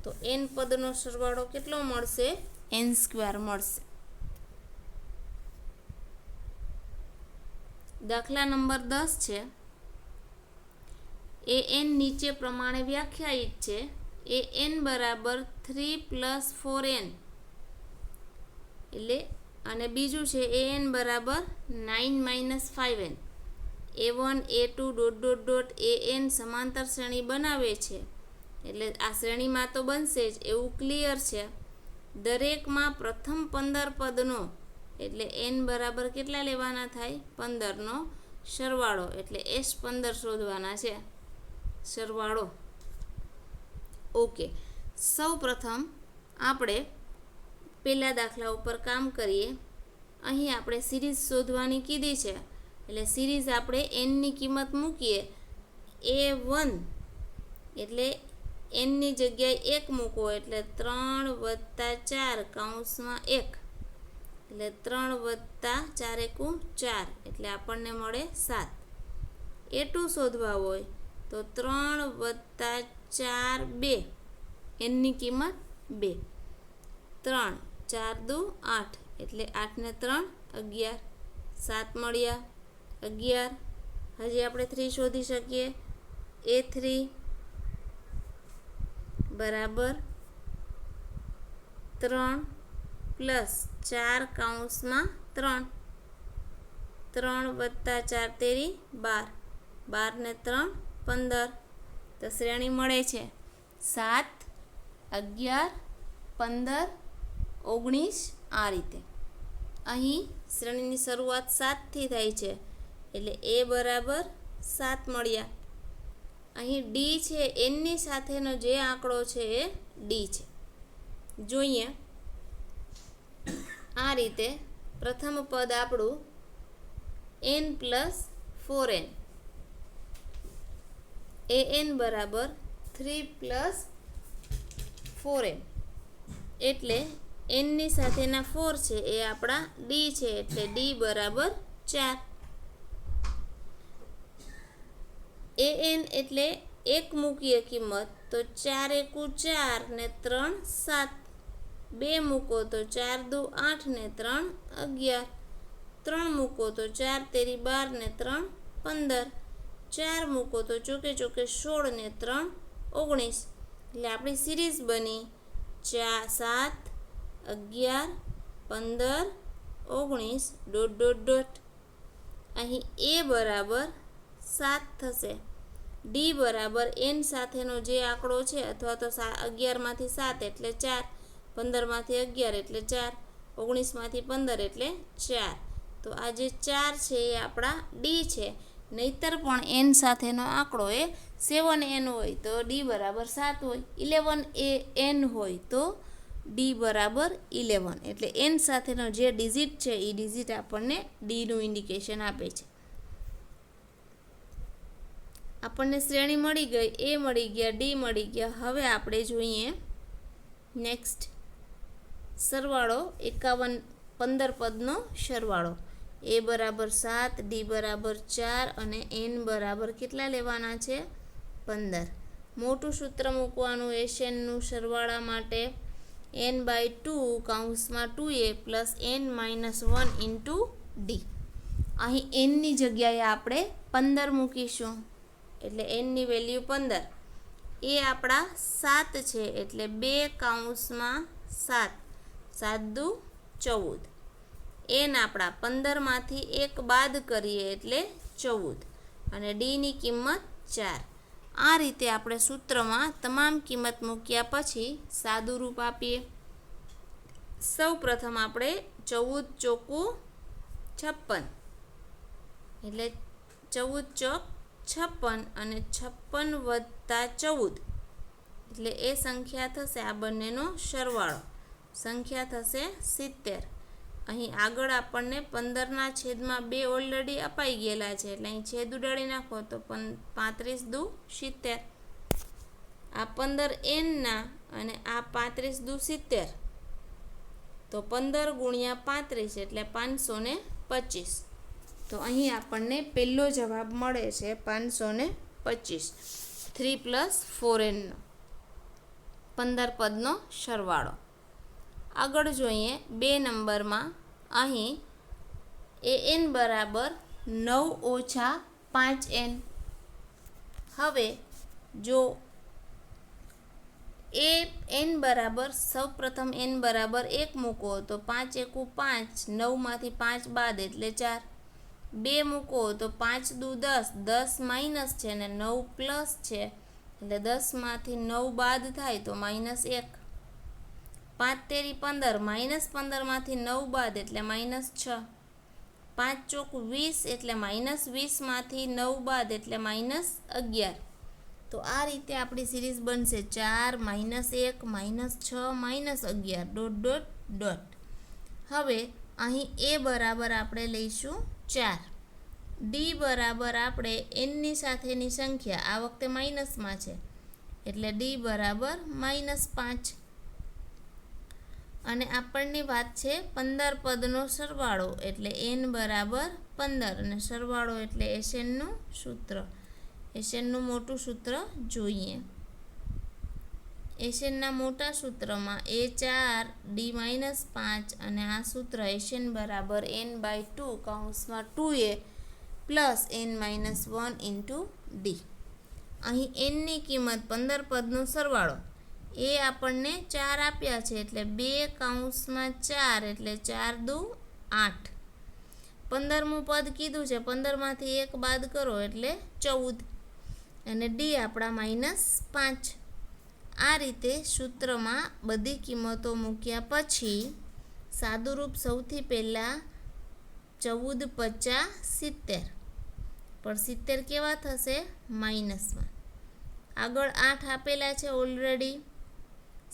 તો n પદનો સરવાળો કેટલો મળશે? n² મળશે. દાખલા નંબર 10 છે. an નીચે પ્રમાણે વ્યાખ્યાયિત છે. an બરાબર 3 + 4n એટલે અને બીજું છે an બરાબર 9 - 5n. a1 a2 ... an સમાંતર શ્રેણી બનાવે છે એટલે આ શ્રેણીમાં તો બનશે જ એવું ક્લિયર છે. દરેકમાં પ્રથમ 15 પદનો એટલે n બરાબર કેટલા લેવાના થાય? 15નો સરવાળો એટલે S15 શોધવાના છે. સરવાળો. ઓકે, સૌ પ્રથમ આપણે પહેલા દાખલા ઉપર કામ કરીએ. અહીં આપણે સિરીઝ શોધવાની કીધી છે એટલે સિરીઝ આપણે n ની કિંમત મૂકીએ. a1 એટલે n ની જગ્યાએ 1 મૂકો એટલે 3 + 4 કૌંસમાં 1 એટલે 3 + 4 એકુ 4 એટલે આપણને મળે 7. a2 શોધવા હોય તો 3 + 4 2 n ની કિંમત 2. 3 4 દુ 8 એટલે 8 ને 3 11 7 મળ્યા 11. હજી આપણે 3 શોધી શકીએ. a3 બરાબર 3 + 4 કૌંસમાં 3 3 + 4 તેરી 12 12 ને 3 15. તો શ્રેણી મળે છે 7 11 15 19. આ રીતે અહીં શ્રેણીની શરૂઆત 7 થી થાય છે એટલે a બરાબર 7 મળ્યા. અહીં d છે n ની સાથેનો જે આંકડો છે એ d છે. જોઈએ આ રીતે પ્રથમ પદ આપણું n + 4n. an બરાબર 3 + 4n એટલે n ની સાથેના 4 છે એ આપણા d છે એટલે d બરાબર 4. an એટલે 1 મૂકીએ કિંમત તો 4 એકુ 4 ને 3 7, 2 મૂકો તો 4 દુ 8 ને 3 11, 3 મૂકો તો 4 તેરી 12 ને 3 15, 4 મૂકો તો ચોકે ચોકે 16 ને 3 19. એટલે આપણી સિરીઝ બની 7 11 15 19 ડોટ ડોટ ડોટ. અહીં એ બરાબર 7 થશે, ડી બરાબર એન સાથેનો જે આંકડો છે અથવા તો 11માંથી 7 એટલે 4, 15માંથી 11 એટલે 4, 19માંથી 15 એટલે 4. તો આ જે 4 છે એ આપણા ડી છે. નહીતર પણ એન સાથેનો આંકડો એ 7n હોય તો ડી બરાબર 7 હોય, 11n હોય તો ડી બરાબર 11. એટલે એન સાથેનો જે ડિજિટ છે એ ડિજિટ આપણને ડીનું ઇન્ડિકેશન આપે છે. આપણને શ્રેણી મળી ગઈ, એ મળી ગયા, ડી મળી ગયા. હવે આપણે જોઈએ નેક્સ્ટ સરવાળો 15 પદનો સરવાળો. એ બરાબર 7, ડી બરાબર 4 અને એન બરાબર કેટલા લેવાના છે? 15. મોટું સૂત્ર મૂકવાનું એશનનું સરવાળા માટે n/2 કૌંસમાં 2a plus n-1 into D. અહીં એનની જગ્યાએ આપણે 15 મૂકીશું એટલે એનની વેલ્યુ 15. એ આપણા 7 છે એટલે 2 કૌંસમાં 7, 7 દુ 14. એન આપણા 15માંથી 1 બાદ કરીએ એટલે 14 અને ડીની કિંમત 4. આ રીતે આપણે સૂત્રમાં તમામ કિંમત મૂક્યા પછી સાદું રૂપ આપીએ. સૌ પ્રથમ આપણે 14 ચોકું 56 એટલે 14 ચોક 56 અને 56 વત્તા 14 એટલે એ સંખ્યા થશે, આ બંનેનો સરવાળો સંખ્યા થશે 70. અહીં આગળ આપણને 15ના છેદમાં 2 ઓલરેડી અપાઈ ગયેલા છે એટલે અહીં છેદ ઉડાડી નાખો તો 35 દુ 70. આ 15nના અને આ 35 દુ 70 તો 15 ગુણ્યા 35 એટલે 525. તો અહીં આપણને પહેલો જવાબ મળે છે 525. 3 + 4nનો 15 પદનો સરવાળો. આગળ જોઈએ 2 નંબરમાં. અહીં an બરાબર 9 ઓછા 5n. હવે જો n બરાબર સૌપ્રથમ n બરાબર 1 મૂકો તો 5 એકુ 5, 9માંથી 5 બાદ એટલે 4. 2 મૂકો તો 5 દુ 10, 10 માઇનસ છે અને 9 પ્લસ છે એટલે 10માંથી 9 બાદ થાય તો -1. 5 તેરી 15, -15માંથી 9 બાદ એટલે -6. 5 ચોક 20 એટલે -20માંથી 9 બાદ એટલે -11. તો આ રીતે આપણી સિરીઝ બનશે 4 -1 -6 -11 ડોટ ડોટ ડોટ. હવે અહીં એ બરાબર આપણે લઈશું 4. ડી બરાબર આપણે એનની સાથેની સંખ્યા આ વખતે માઇનસમાં છે એટલે ડી બરાબર -5. અને આપણની વાત છે 15 પદનો સરવાળો એટલે n બરાબર 15 અને સરવાળો એટલે એશનનું સૂત્ર. એશનનું મોટું સૂત્ર જોઈએ. એશનના મોટા સૂત્રમાં a4 d-5 અને આ સૂત્ર એશન બરાબર n/2 કૌંસમાં 2a plus n-1 into D. અહીં nની કિંમત 15 પદનો સરવાળો એ આપણને 4 આપ્યા છે એટલે 2 કૌંસમાં 4 એટલે 4 દુ 8. 15મું પદ કીધું છે, 15માંથી 1 બાદ કરો એટલે 14 અને ડી આપણા -5. આ રીતે સૂત્રમાં બધી કિંમતો મૂક્યા પછી સાદુરૂપ સૌથી પહેલાં 14 × 50 70. પણ 70 કેવા થશે? માઇનસમાં. આગળ 8 આપેલા છે ઓલરેડી,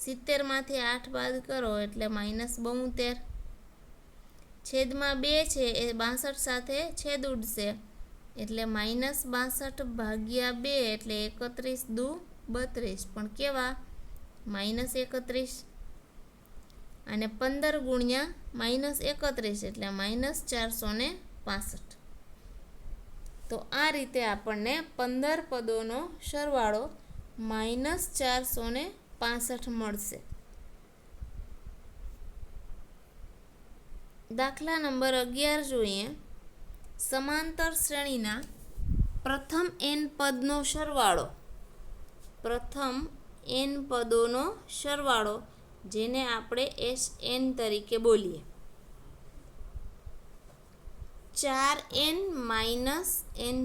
70માંથી 8 બાદ કરો એટલે -72. છેદમાં 2 છે એ 62 સાથે છેદ ઉડશે એટલે -62 ભાગ્યા 2 એટલે 31 દુ 32 પણ કેવા? -31. અને 15 ગુણ્યા -31 એટલે -465. તો આ રીતે આપણને 15 પદોનો સરવાળો -465 મળશે. દાખલા નંબર 11 જોઈએ. સમાંતર શ્રેણીના પ્રથમ n પદનો સરવાળો, પ્રથમ n પદોનો સરવાળો જેને આપણે Sn તરીકે બોલીએ. 4n - n²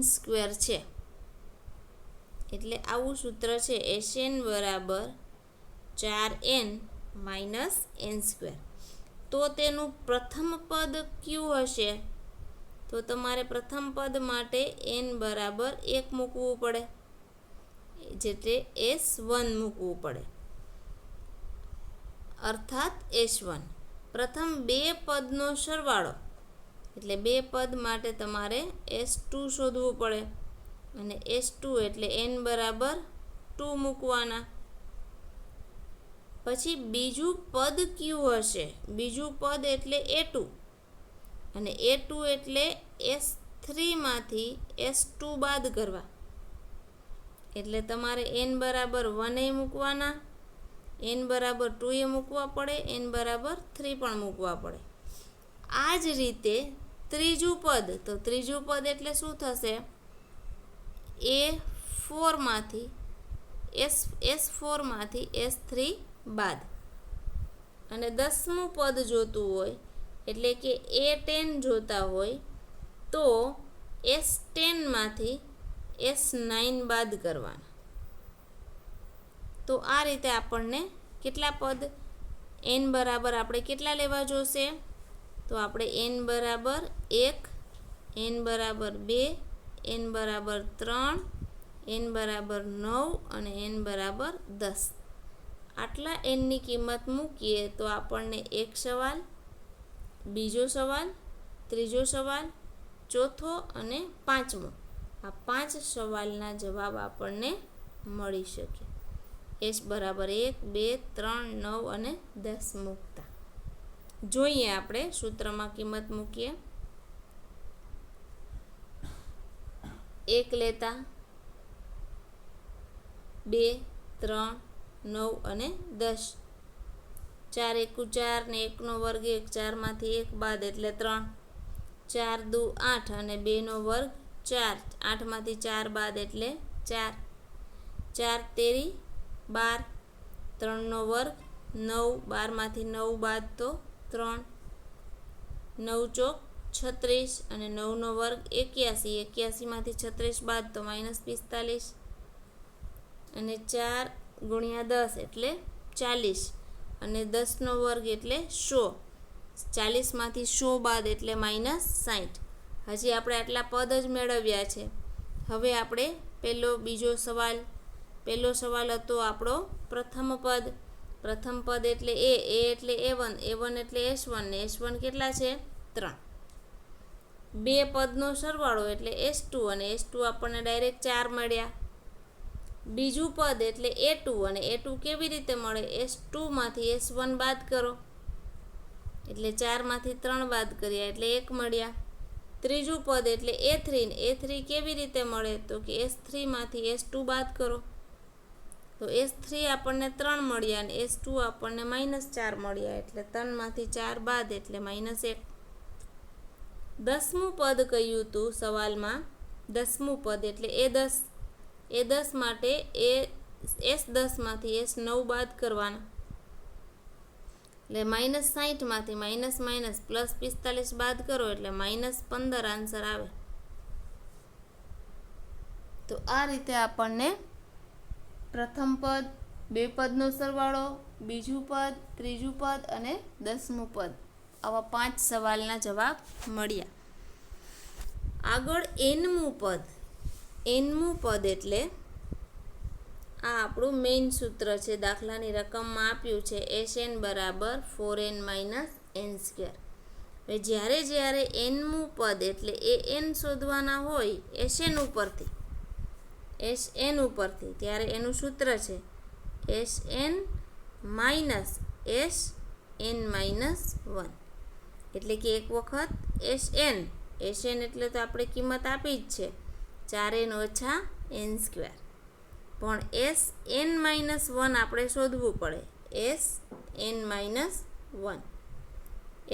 છે. એટલે આવું સૂત્ર છે, Sn બરાબર 4n - n². તો તેનું પ્રથમ પદ કયું હશે? તો તમારે પ્રથમ પદ માટે n બરાબર 1 મૂકવું પડે, જેથી S1 મૂકવું પડે, અર્થાત S1. પ્રથમ બે પદનો સરવાળો એટલે બે પદ માટે તમારે S2 શોધવું પડે, અને S2 એટલે n બરાબર 2 મૂકવાના. પછી બીજું પદ કયું હશે? બીજું પદ એટલે A2, અને A2 એટલે S3 માંથી S2 બાદ કરવા, એટલે તમારે n બરાબર 1 એ મૂકવાના, n બરાબર 2 એ મૂકવા પડે, n બરાબર 3 પણ મૂકવા પડે. આ જ રીતે ત્રીજું પદ, તો ત્રીજું પદ એટલે શું થશે? S4 માંથી S3 બાદ. અને 10મું પદ જોતું હોય એટલે કે A10 જોતા હોય તો S10 માંથી S9 બાદ કરવાના. તો આ રીતે આપણને કેટલા પદ n બરાબર આપણે કેટલા લેવા જોશે? તો આપણે n બરાબર 1, n બરાબર 2, n બરાબર 3, n બરાબર 9 અને n બરાબર 10. આટલા nની કિંમત મૂકીએ તો આપણને એક સવાલ, બીજો સવાલ, ત્રીજો સવાલ, ચોથો અને પાંચમો, આ 5 સવાલના જવાબ આપણને મળી શકે. S બરાબર 1, 2, 3, 9 અને 10 મૂકતા. જોઈએ આપણે સૂત્રમાં કિંમત મૂકીએ. 1 લેતા 2, 3, 9 અને 10. 4 એકુ 4 ને 1 નો વર્ગ 1, 4 માંથી 1 બાદ એટલે 3. 4 દુ 8 અને 2 નો વર્ગ 4, 8 માંથી 4 બાદ એટલે 4. 4 તેરી 12, 3 નો વર્ગ 9, 12 માંથી 9 બાદ તો 3. 9 ચોક 36 અને 9 નો વર્ગ 81, 81 માંથી 36 બાદ તો -45. અને 4 ગુણ્યા 10 એટલે 40, અને 10 નો વર્ગ એટલે 100, 40 માંથી 100 બાદ એટલે -60. હજી આપણે આટલા પદ જ મેળવ્યા છે. હવે આપણે પહેલો સવાલ હતો આપણો પ્રથમ પદ એટલે A એટલે A1, A1 એટલે S1 ને S1 કેટલા છે? 3. બે પદનો સરવાળો એટલે S2, અને S2 આપણને ડાયરેક્ટ 4 મળ્યા. બીજું પદ એટલે A2, અને A2 કેવી રીતે મળે? S2 માંથી S1 બાદ કરો, એટલે 4 માંથી 3 બાદ કર્યા એટલે 1 મળ્યા. ત્રીજું પદ એટલે A3, A3 કેવી રીતે મળે? તો કે S3 માંથી S2 બાદ કરો, તો S3 આપણને 3 મળ્યા અને S2 આપણને -4 મળ્યા, એટલે 3 માંથી 4 બાદ એટલે -1. 10મું પદ કયું હતું સવાલમાં? 10મું પદ એટલે A10. A10 માટે S10 માંથી S9 બાદ કરવાના, એટલે -60 માંથી +45 બાદ કરો એટલે -15 આન્સર આવે. તો આ રીતે આપણને પ્રથમ પદ, બે પદનો સરવાળો, બીજું પદ, ત્રીજું પદ અને 10મું પદ, આવા 5 સવાલના જવાબ મળ્યા. આગળ nમું પદ એટલે આ આપણું મેઇન સૂત્ર છે. દાખલાની રકમમાં આપ્યું છે Sn બરાબર 4n - n². હવે જ્યારે nમું પદ એટલે an શોધવાના હોય Sn ઉપરથી, ત્યારે એનું સૂત્ર છે Sn - Sn - 1. એટલે કે એક વખત Sn એટલે તો આપણે કિંમત આપી જ છે 4n - n². પણ Sn-1 આપણે શોધવું પડે. Sn-1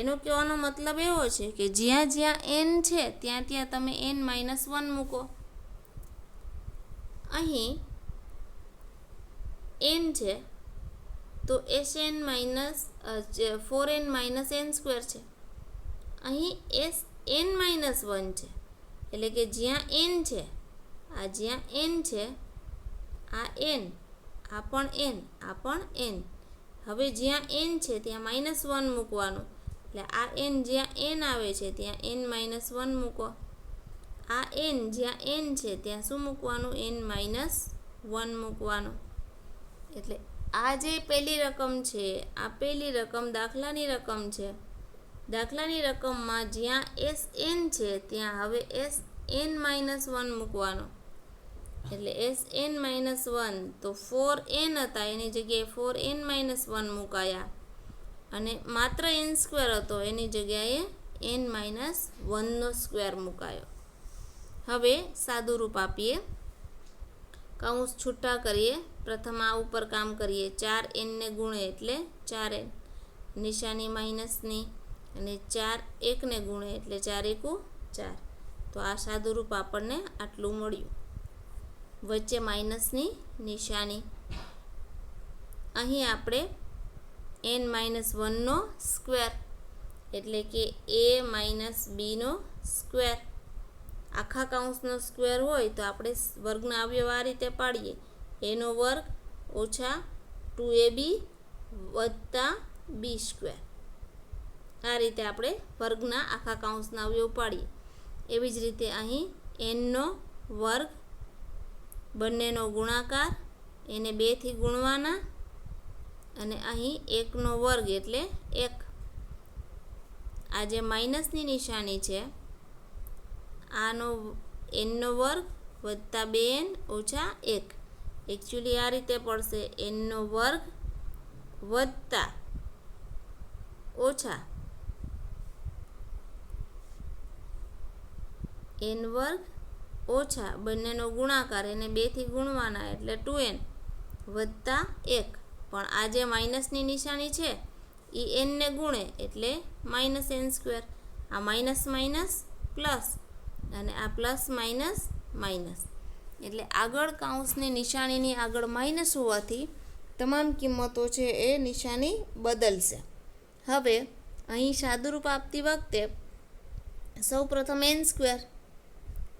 એનો કહેવાનો મતલબ એવો છે કે જ્યાં જ્યાં n છે ત્યાં ત્યાં તમે n-1 મૂકો. અહીં n છે તો Sn-4n-n² છે. અહીં Sn-1 છે એટલે કે જ્યાં n છે, આ જ્યાં n છે, આ n, આ પણ n, આ પણ n. હવે જ્યાં n છે ત્યાં -1 મૂકવાનું, એટલે આ n જ્યાં n આવે છે ત્યાં n-1 મૂકો. આ n જ્યાં n છે ત્યાં શું મૂકવાનું? n-1 મૂકવાનું. એટલે આ જે પહેલી રકમ છે, આ પહેલી રકમ દાખલાની રકમ છે. દાખલાની રકમમાં જ્યાં Sn છે ત્યાં હવે Sn-1 મૂકવાનો. એટલે Sn-1 તો 4n હતા એની જગ્યાએ 4n-1 મુકાયા, અને માત્ર n² હતો એની જગ્યાએ n-1² મુકાયો. હવે સાદું રૂપ આપીએ, કૌંસ છૂટા કરીએ. પ્રથમ આ ઉપર કામ કરીએ. 4n ને ગુણે એટલે 4n, નિશાની માઇનસની, અને 4 1 ને ગુણે એટલે 4 × 4. તો આ સાદું રૂપ આપણને આટલું મળ્યું. વચ્ચે માઇનસની નિશાની. અહીં આપણે n-1 નો સ્ક્વેર એટલે કે a - b² આખા કૌંસનો સ્ક્વેર હોય તો આપણે વર્ગના અવયવ આ રીતે પાડીએ: a² - 2ab + b². આ રીતે આપણે વર્ગના આખા કૌંસના અવયવ પાડીએ. એવી જ રીતે અહીં n² બંનેનો ગુણાકાર, એને 2 થી ગુણવાના, અને અહીં 1² એટલે 1. આ જે માઇનસની નિશાની છે, આનો n² + 2n - 1. એકચ્યુઅલી આ રીતે પડશે: n² - બંનેનો ગુણાકાર, એને 2 થી ગુણવાના એટલે 2n + 1. પણ આ જે માઇનસની નિશાની છે એ n ને ગુણે એટલે -n². આ માઇનસ માઇનસ પ્લસ, અને આ પ્લસ માઇનસ માઇનસ. એટલે આગળ કૌંસની નિશાનીની આગળ માઇનસ હોવાથી તમામ કિંમતો છે એ નિશાની બદલશે. હવે અહીં સાદુરૂપ આપતી વખતે સૌ પ્રથમ n²,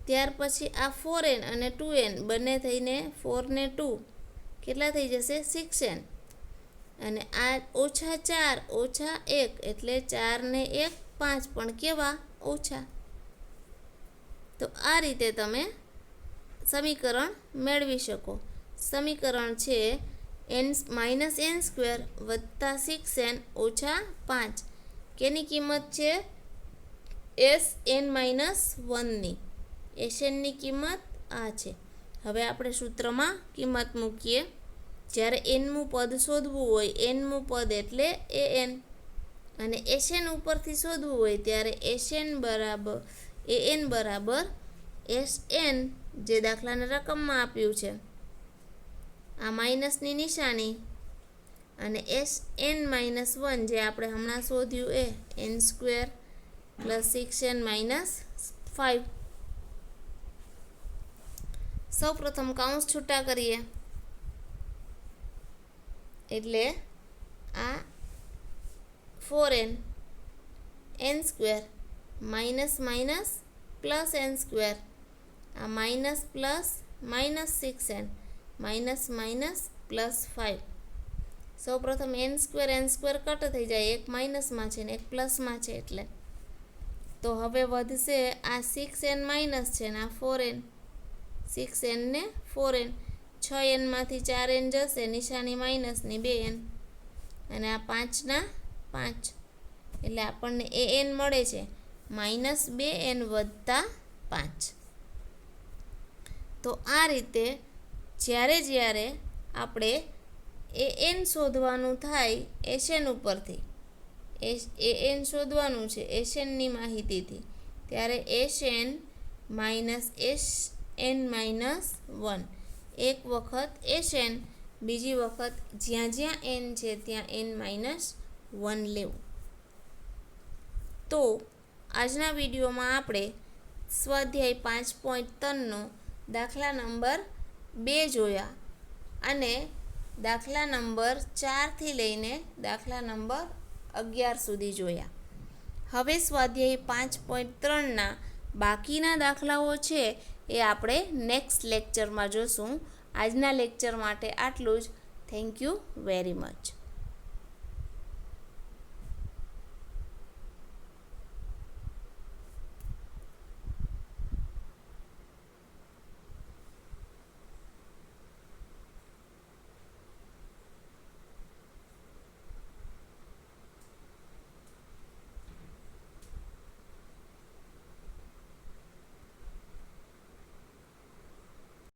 ત્યાર પછી આ 4n અને 2n બંને થઈને 4 ને 2 કેટલા થઈ જશે? 6n. અને આ -4 -1 એટલે 4 ને 1 5, પણ કેવા? ઓછા. તો આ રીતે તમે સમીકરણ મેળવી શકો. સમીકરણ છે -n² + 6n - 5. કેની કિંમત છે? Sn-1 ની. Sn ની કિંમત આ છે. હવે આપણે સૂત્રમાં કિંમત મૂકીએ. જ્યારે nમું પદ શોધવું હોય, nમું પદ એટલે an, અને Sn ઉપરથી શોધવું હોય ત્યારે an બરાબર Sn, જે દાખલાના રકમમાં આપ્યું છે, આ માઇનસની નિશાની, અને Sn-1 જે આપણે હમણાં શોધ્યું એ n² + 6n - 5. સૌ પ્રથમ કૌંસ છૂટા કરીએ એટલે આ 4n n² minus minus plus n², આ minus plus -6n minus minus +5. સૌ પ્રથમ n² કટ થઈ જાય, એક માઇનસમાં છે ને એક પ્લસમાં છે એટલે. તો હવે વધશે આ 6n માઇનસ છે ને આ 4n, 6n ને 4n. 6n માંથી 4n જશે, નિશાની માઇનસની 2n, અને આ 5 ના 5, એટલે આપણને an મળે છે -2n + 5. તો આ રીતે જ્યારે આપણે an શોધવાનું થાય Sn ઉપરથી, an શોધવાનું છે Snની માહિતીથી, ત્યારે Sn - Sn-1 એક વખત SN, બીજી વખત જ્યાં જ્યાં n છે ત્યાં n-1 લેવું. તો આજના વિડીયોમાં આપણે સ્વાધ્યાય 5.3નો દાખલા નંબર 2 જોયા અને દાખલા નંબર 4થી લઈને દાખલા નંબર 11 સુધી જોયા. હવે સ્વાધ્યાય 5.3ના બાકીના દાખલાઓ છે એ આપણે નેક્સ્ટ લેક્ચરમાં જોશું. આજના લેક્ચર માટે આટલું જ. Thank you very much.